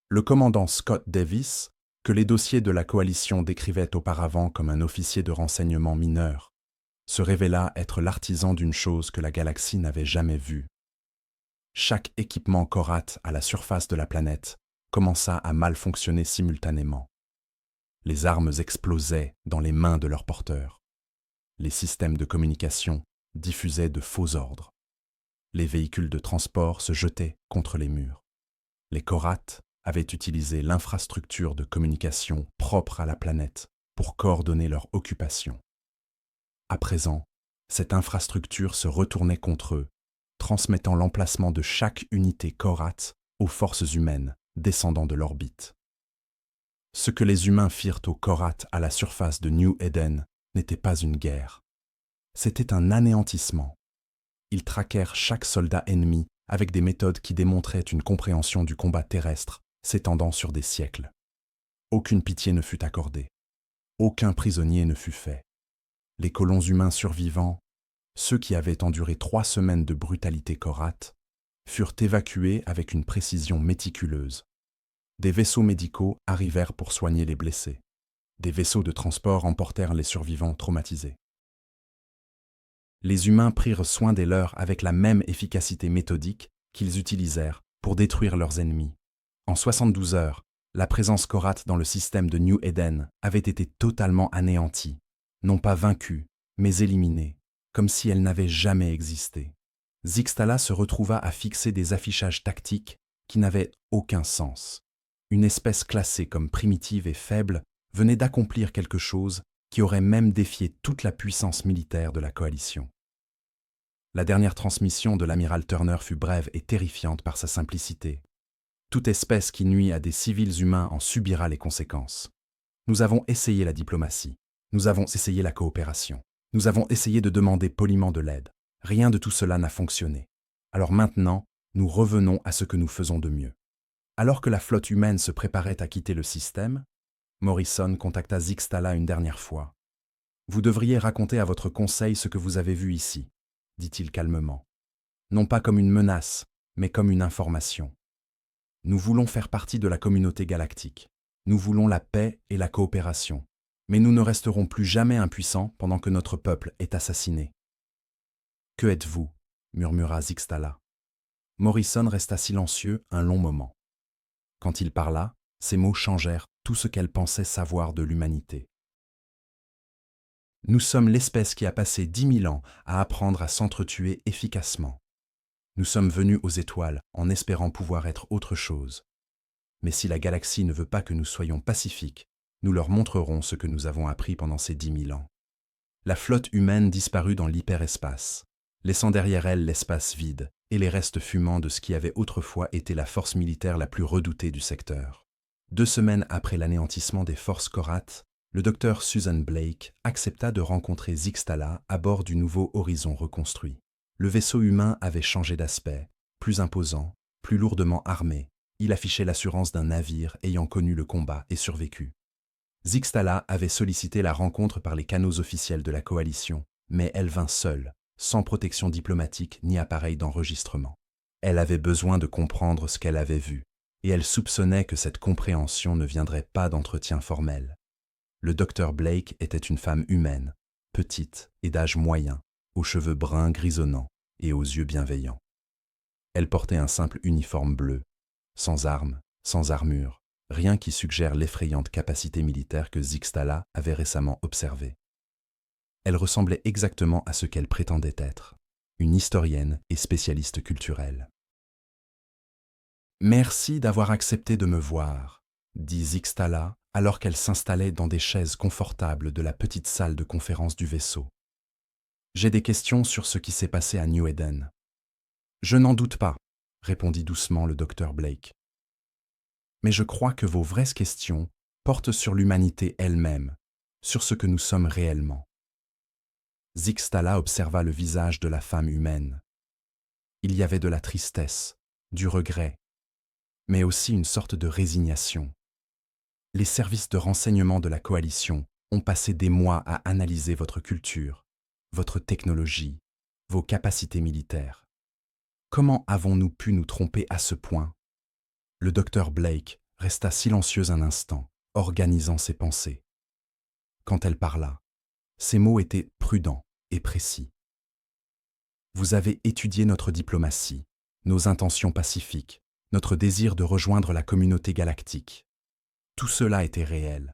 Le commandant Scott Davis, que les dossiers de la coalition décrivaient auparavant comme un officier de renseignement mineur, se révéla être l'artisan d'une chose que la galaxie n'avait jamais vue. Chaque équipement Korat à la surface de la planète commença à mal fonctionner simultanément. Les armes explosaient dans les mains de leurs porteurs. Les systèmes de communication diffusaient de faux ordres. Les véhicules de transport se jetaient contre les murs. Les Korat avaient utilisé l'infrastructure de communication propre à la planète pour coordonner leur occupation. À présent, cette infrastructure se retournait contre eux, transmettant l'emplacement de chaque unité Korat aux forces humaines descendant de l'orbite. Ce que les humains firent aux Korat à la surface de New Eden n'était pas une guerre. C'était un anéantissement. Ils traquèrent chaque soldat ennemi avec des méthodes qui démontraient une compréhension du combat terrestre s'étendant sur des siècles. Aucune pitié ne fut accordée. Aucun prisonnier ne fut fait. Les colons humains survivants, ceux qui avaient enduré 3 semaines de brutalité Korat, furent évacués avec une précision méticuleuse. Des vaisseaux médicaux arrivèrent pour soigner les blessés. Des vaisseaux de transport emportèrent les survivants traumatisés. Les humains prirent soin des leurs avec la même efficacité méthodique qu'ils utilisèrent pour détruire leurs ennemis. En 72 heures, la présence Korat dans le système de New Eden avait été totalement anéantie, non pas vaincue, mais éliminée, comme si elle n'avait jamais existé. Zixtala se retrouva à fixer des affichages tactiques qui n'avaient aucun sens. Une espèce classée comme primitive et faible venait d'accomplir quelque chose qui aurait même défié toute la puissance militaire de la coalition. La dernière transmission de l'amiral Turner fut brève et terrifiante par sa simplicité. Toute espèce qui nuit à des civils humains en subira les conséquences. Nous avons essayé la diplomatie, nous avons essayé la coopération, nous avons essayé de demander poliment de l'aide. Rien de tout cela n'a fonctionné. Alors maintenant, nous revenons à ce que nous faisons de mieux. Alors que la flotte humaine se préparait à quitter le système, Morrison contacta Zixtala une dernière fois. « Vous devriez raconter à votre conseil ce que vous avez vu ici, » dit-il calmement. « Non pas comme une menace, mais comme une information. Nous voulons faire partie de la communauté galactique. Nous voulons la paix et la coopération. Mais nous ne resterons plus jamais impuissants pendant que notre peuple est assassiné. »« Que êtes-vous » murmura Zixtala. Morrison resta silencieux un long moment. Quand il parla, ses mots changèrent tout ce qu'elle pensait savoir de l'humanité. Nous sommes l'espèce qui a passé 10 000 ans à apprendre à s'entretuer efficacement. Nous sommes venus aux étoiles en espérant pouvoir être autre chose. Mais si la galaxie ne veut pas que nous soyons pacifiques, nous leur montrerons ce que nous avons appris pendant ces 10 000 ans. La flotte humaine disparut dans l'hyperespace, laissant derrière elle l'espace vide et les restes fumants de ce qui avait autrefois été la force militaire la plus redoutée du secteur. 2 semaines après l'anéantissement des forces Korat, le docteur Susan Blake accepta de rencontrer Zixtala à bord du nouveau Horizon reconstruit. Le vaisseau humain avait changé d'aspect, plus imposant, plus lourdement armé. Il affichait l'assurance d'un navire ayant connu le combat et survécu. Zixtala avait sollicité la rencontre par les canaux officiels de la coalition, mais elle vint seule, sans protection diplomatique ni appareil d'enregistrement. Elle avait besoin de comprendre ce qu'elle avait vu, et elle soupçonnait que cette compréhension ne viendrait pas d'entretien formel. Le docteur Blake était une femme humaine, petite et d'âge moyen, aux cheveux bruns grisonnants et aux yeux bienveillants. Elle portait un simple uniforme bleu, sans armes, sans armure, rien qui suggère l'effrayante capacité militaire que Zixtala avait récemment observée. Elle ressemblait exactement à ce qu'elle prétendait être, une historienne et spécialiste culturelle. « Merci d'avoir accepté de me voir », dit Zixtala alors qu'elle s'installait dans des chaises confortables de la petite salle de conférence du vaisseau. « J'ai des questions sur ce qui s'est passé à New Eden. »« Je n'en doute pas, » répondit doucement le docteur Blake. « Mais je crois que vos vraies questions portent sur l'humanité elle-même, sur ce que nous sommes réellement. » Zixtala observa le visage de la femme humaine. Il y avait de la tristesse, du regret, mais aussi une sorte de résignation. Les services de renseignement de la coalition ont passé des mois à analyser votre culture, votre technologie, vos capacités militaires. Comment avons-nous pu nous tromper à ce point? Le docteur Blake resta silencieux un instant, organisant ses pensées. Quand elle parla, ses mots étaient prudents, et précis. Vous avez étudié notre diplomatie, nos intentions pacifiques, notre désir de rejoindre la communauté galactique. Tout cela était réel.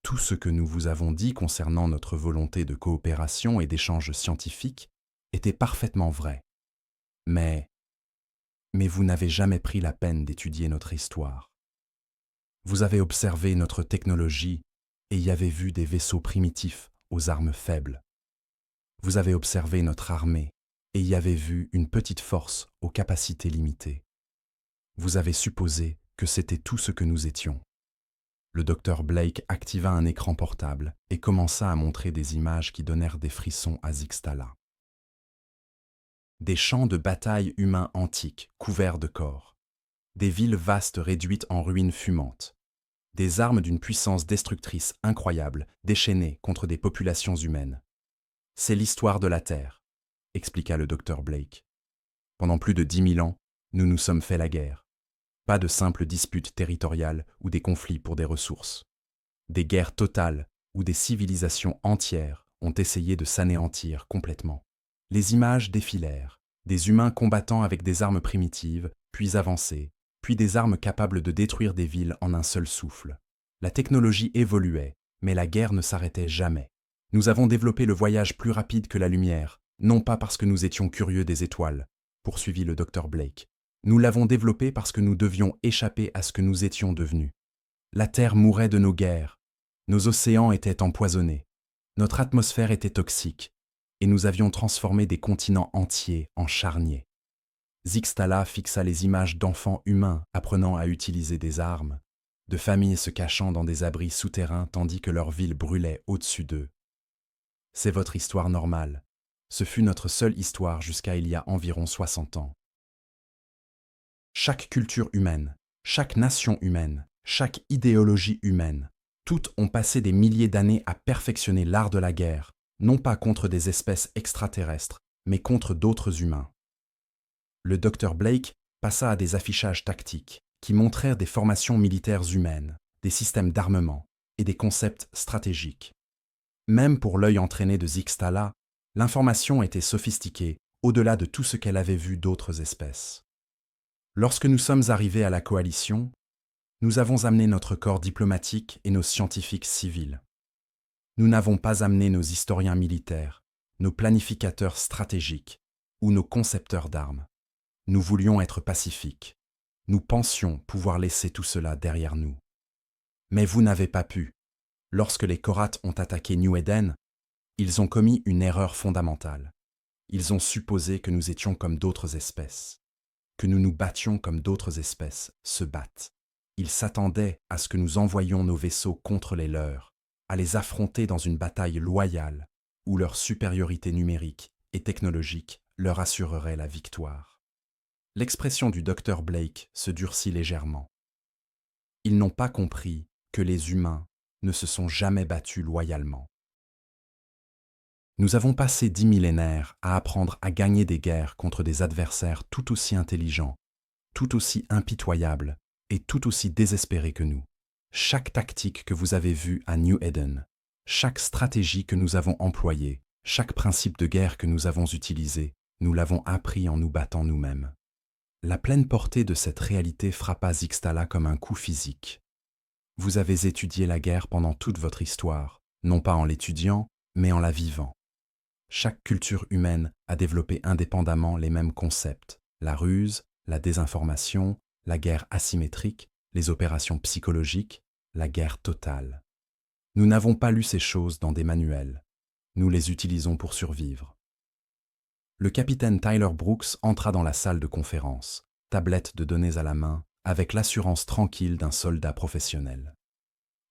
Tout ce que nous vous avons dit concernant notre volonté de coopération et d'échange scientifique était parfaitement vrai. Mais vous n'avez jamais pris la peine d'étudier notre histoire. Vous avez observé notre technologie et y avez vu des vaisseaux primitifs aux armes faibles. Vous avez observé notre armée et y avez vu une petite force aux capacités limitées. Vous avez supposé que c'était tout ce que nous étions. Le docteur Blake activa un écran portable et commença à montrer des images qui donnèrent des frissons à Zixtala. Des champs de bataille humains antiques couverts de corps, des villes vastes réduites en ruines fumantes, des armes d'une puissance destructrice incroyable déchaînées contre des populations humaines. C'est l'histoire de la Terre, expliqua le docteur Blake. Pendant plus de 10 000 ans, nous nous sommes fait la guerre. Pas de simples disputes territoriales ou des conflits pour des ressources. Des guerres totales où des civilisations entières ont essayé de s'anéantir complètement. Les images défilèrent, des humains combattant avec des armes primitives, puis avancées, puis des armes capables de détruire des villes en un seul souffle. La technologie évoluait, mais la guerre ne s'arrêtait jamais. Nous avons développé le voyage plus rapide que la lumière, non pas parce que nous étions curieux des étoiles, poursuivit le docteur Blake. Nous l'avons développé parce que nous devions échapper à ce que nous étions devenus. La Terre mourait de nos guerres, nos océans étaient empoisonnés, notre atmosphère était toxique, et nous avions transformé des continents entiers en charniers. Zixtala fixa les images d'enfants humains apprenant à utiliser des armes, de familles se cachant dans des abris souterrains tandis que leur ville brûlait au-dessus d'eux. C'est votre histoire normale. Ce fut notre seule histoire jusqu'à il y a environ 60 ans. Chaque culture humaine, chaque nation humaine, chaque idéologie humaine, toutes ont passé des milliers d'années à perfectionner l'art de la guerre, non pas contre des espèces extraterrestres, mais contre d'autres humains. Le docteur Blake passa à des affichages tactiques qui montrèrent des formations militaires humaines, des systèmes d'armement et des concepts stratégiques. Même pour l'œil entraîné de Zixtala, l'information était sophistiquée au-delà de tout ce qu'elle avait vu d'autres espèces. Lorsque nous sommes arrivés à la coalition, nous avons amené notre corps diplomatique et nos scientifiques civils. Nous n'avons pas amené nos historiens militaires, nos planificateurs stratégiques ou nos concepteurs d'armes. Nous voulions être pacifiques. Nous pensions pouvoir laisser tout cela derrière nous. Mais vous n'avez pas pu. Lorsque les Korath ont attaqué New Eden, ils ont commis une erreur fondamentale. Ils ont supposé que nous étions comme d'autres espèces, que nous nous battions comme d'autres espèces se battent. Ils s'attendaient à ce que nous envoyions nos vaisseaux contre les leurs, à les affronter dans une bataille loyale, où leur supériorité numérique et technologique leur assurerait la victoire. L'expression du docteur Blake se durcit légèrement. Ils n'ont pas compris que les humains ne se sont jamais battus loyalement. Nous avons passé 10 millénaires à apprendre à gagner des guerres contre des adversaires tout aussi intelligents, tout aussi impitoyables et tout aussi désespérés que nous. Chaque tactique que vous avez vue à New Eden, chaque stratégie que nous avons employée, chaque principe de guerre que nous avons utilisé, nous l'avons appris en nous battant nous-mêmes. La pleine portée de cette réalité frappa Zixtala comme un coup physique. Vous avez étudié la guerre pendant toute votre histoire, non pas en l'étudiant, mais en la vivant. Chaque culture humaine a développé indépendamment les mêmes concepts, la ruse, la désinformation, la guerre asymétrique, les opérations psychologiques, la guerre totale. Nous n'avons pas lu ces choses dans des manuels. Nous les utilisons pour survivre. Le capitaine Tyler Brooks entra dans la salle de conférence, tablette de données à la main, avec l'assurance tranquille d'un soldat professionnel.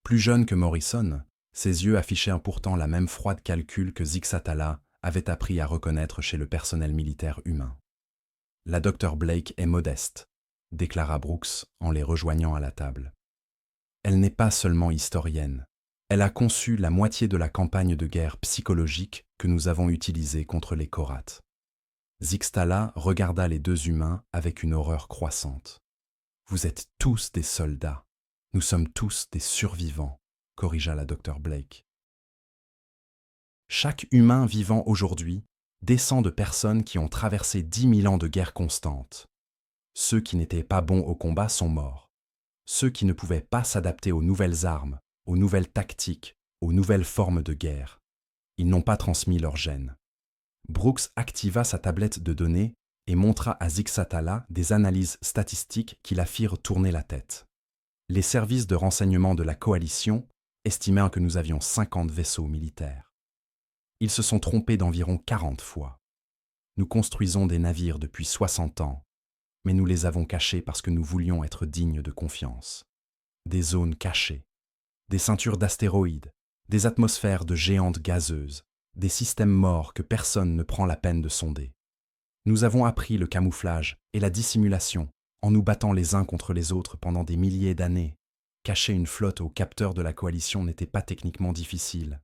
Plus jeune que Morrison, ses yeux affichaient pourtant la même froide calcul que Zixtala avait appris à reconnaître chez le personnel militaire humain. « La docteur Blake est modeste », déclara Brooks en les rejoignant à la table. « Elle n'est pas seulement historienne. Elle a conçu la moitié de la campagne de guerre psychologique que nous avons utilisée contre les Korath. » Zixtala regarda les deux humains avec une horreur croissante. « Vous êtes tous des soldats. Nous sommes tous des survivants, » corrigea la docteur Blake. Chaque humain vivant aujourd'hui descend de personnes qui ont traversé 10 000 ans de guerre constante. Ceux qui n'étaient pas bons au combat sont morts. Ceux qui ne pouvaient pas s'adapter aux nouvelles armes, aux nouvelles tactiques, aux nouvelles formes de guerre. Ils n'ont pas transmis leurs gènes. Brooks activa sa tablette de données et montra à Zixatala des analyses statistiques qui la firent tourner la tête. Les services de renseignement de la coalition estimaient que nous avions 50 vaisseaux militaires. Ils se sont trompés d'environ 40 fois. Nous construisons des navires depuis 60 ans, mais nous les avons cachés parce que nous voulions être dignes de confiance. Des zones cachées, des ceintures d'astéroïdes, des atmosphères de géantes gazeuses, des systèmes morts que personne ne prend la peine de sonder. Nous avons appris le camouflage et la dissimulation en nous battant les uns contre les autres pendant des milliers d'années. Cacher une flotte aux capteurs de la coalition n'était pas techniquement difficile.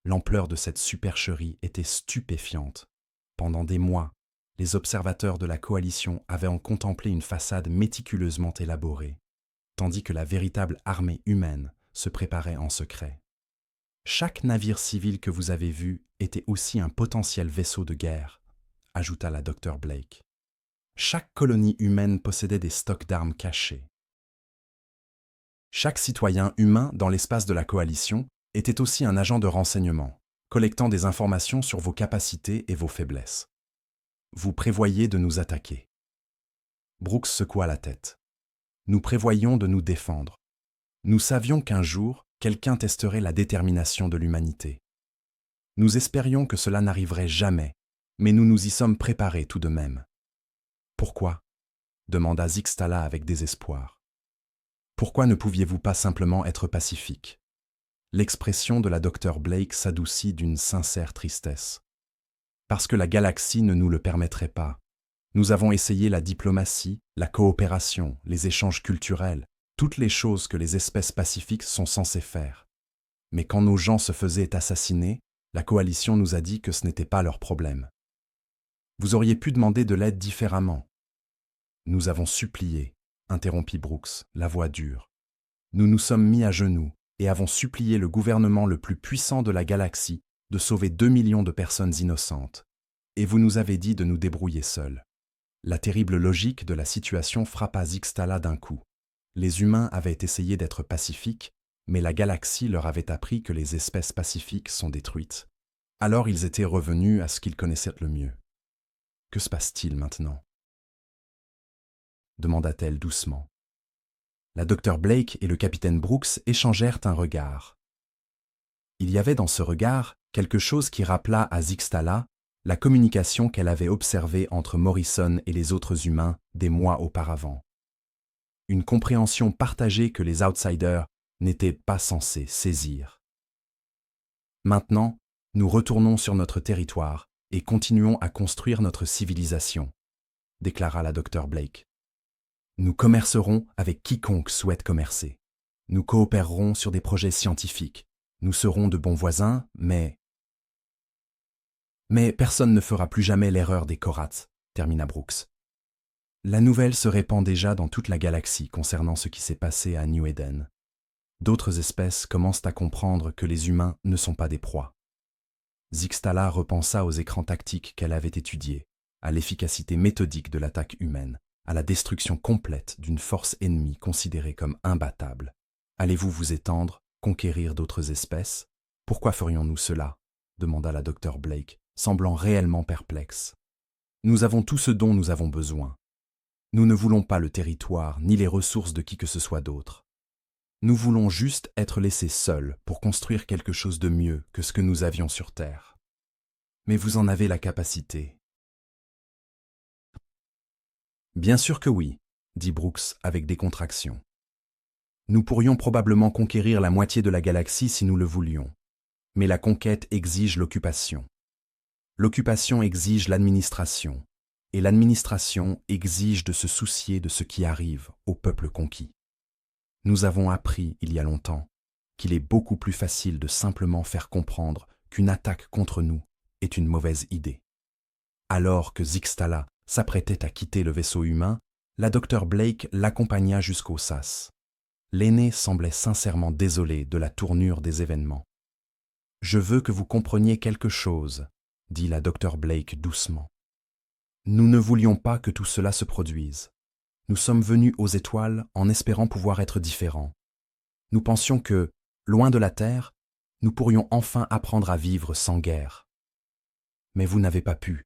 L'ampleur de cette supercherie était stupéfiante. Pendant des mois, les observateurs de la coalition avaient en contemplé une façade méticuleusement élaborée, tandis que la véritable armée humaine se préparait en secret. Chaque navire civil que vous avez vu était aussi un potentiel vaisseau de guerre, ajouta la Dr Blake. Chaque colonie humaine possédait des stocks d'armes cachés. Chaque citoyen humain dans l'espace de la coalition était aussi un agent de renseignement, collectant des informations sur vos capacités et vos faiblesses. Vous prévoyiez de nous attaquer. Brooks secoua la tête. Nous prévoyions de nous défendre. Nous savions qu'un jour, quelqu'un testerait la détermination de l'humanité. Nous espérions que cela n'arriverait jamais, mais nous nous y sommes préparés tout de même. Pourquoi ? Demanda Zixtala avec désespoir. Pourquoi ne pouviez-vous pas simplement être pacifique ? L'expression de la Dr Blake s'adoucit d'une sincère tristesse. Parce que la galaxie ne nous le permettrait pas. Nous avons essayé la diplomatie, la coopération, les échanges culturels, toutes les choses que les espèces pacifiques sont censées faire. Mais quand nos gens se faisaient assassiner, la coalition nous a dit que ce n'était pas leur problème. Vous auriez pu demander de l'aide différemment. Nous avons supplié, interrompit Brooks, la voix dure. Nous nous sommes mis à genoux et avons supplié le gouvernement le plus puissant de la galaxie de sauver 2 millions de personnes innocentes. Et vous nous avez dit de nous débrouiller seuls. La terrible logique de la situation frappa Zixtala d'un coup. Les humains avaient essayé d'être pacifiques, mais la galaxie leur avait appris que les espèces pacifiques sont détruites. Alors ils étaient revenus à ce qu'ils connaissaient le mieux. Que se passe-t-il maintenant ? Demanda-t-elle doucement. La Dr Blake et le capitaine Brooks échangèrent un regard. Il y avait dans ce regard quelque chose qui rappela à Zixtala la communication qu'elle avait observée entre Morrison et les autres humains des mois auparavant. Une compréhension partagée que les outsiders n'étaient pas censés saisir. Maintenant, nous retournons sur notre territoire et continuons à construire notre civilisation, déclara la Dr Blake. Nous commercerons avec quiconque souhaite commercer. Nous coopérerons sur des projets scientifiques. Nous serons de bons voisins, mais personne ne fera plus jamais l'erreur des Korats, termina Brooks. La nouvelle se répand déjà dans toute la galaxie concernant ce qui s'est passé à New Eden. D'autres espèces commencent à comprendre que les humains ne sont pas des proies. Zixtala repensa aux écrans tactiques qu'elle avait étudiés, à l'efficacité méthodique de l'attaque humaine, à la destruction complète d'une force ennemie considérée comme imbattable. Allez-vous vous étendre, conquérir d'autres espèces ? Pourquoi ferions-nous cela ? Demanda la Dr Blake, semblant réellement perplexe. Nous avons tout ce dont nous avons besoin. Nous ne voulons pas le territoire ni les ressources de qui que ce soit d'autre. Nous voulons juste être laissés seuls pour construire quelque chose de mieux que ce que nous avions sur Terre. Mais vous en avez la capacité. Bien sûr que oui, dit Brooks avec décontraction. Nous pourrions probablement conquérir la moitié de la galaxie si nous le voulions. Mais la conquête exige l'occupation. L'occupation exige l'administration. Et l'administration exige de se soucier de ce qui arrive au peuple conquis. Nous avons appris, il y a longtemps, qu'il est beaucoup plus facile de simplement faire comprendre qu'une attaque contre nous est une mauvaise idée. Alors que Zixtala s'apprêtait à quitter le vaisseau humain, la Dr Blake l'accompagna jusqu'au sas. L'aîné semblait sincèrement désolé de la tournure des événements. Je veux que vous compreniez quelque chose, dit la Dr Blake doucement. Nous ne voulions pas que tout cela se produise. Nous sommes venus aux étoiles en espérant pouvoir être différents. Nous pensions que, loin de la Terre, nous pourrions enfin apprendre à vivre sans guerre. Mais vous n'avez pas pu.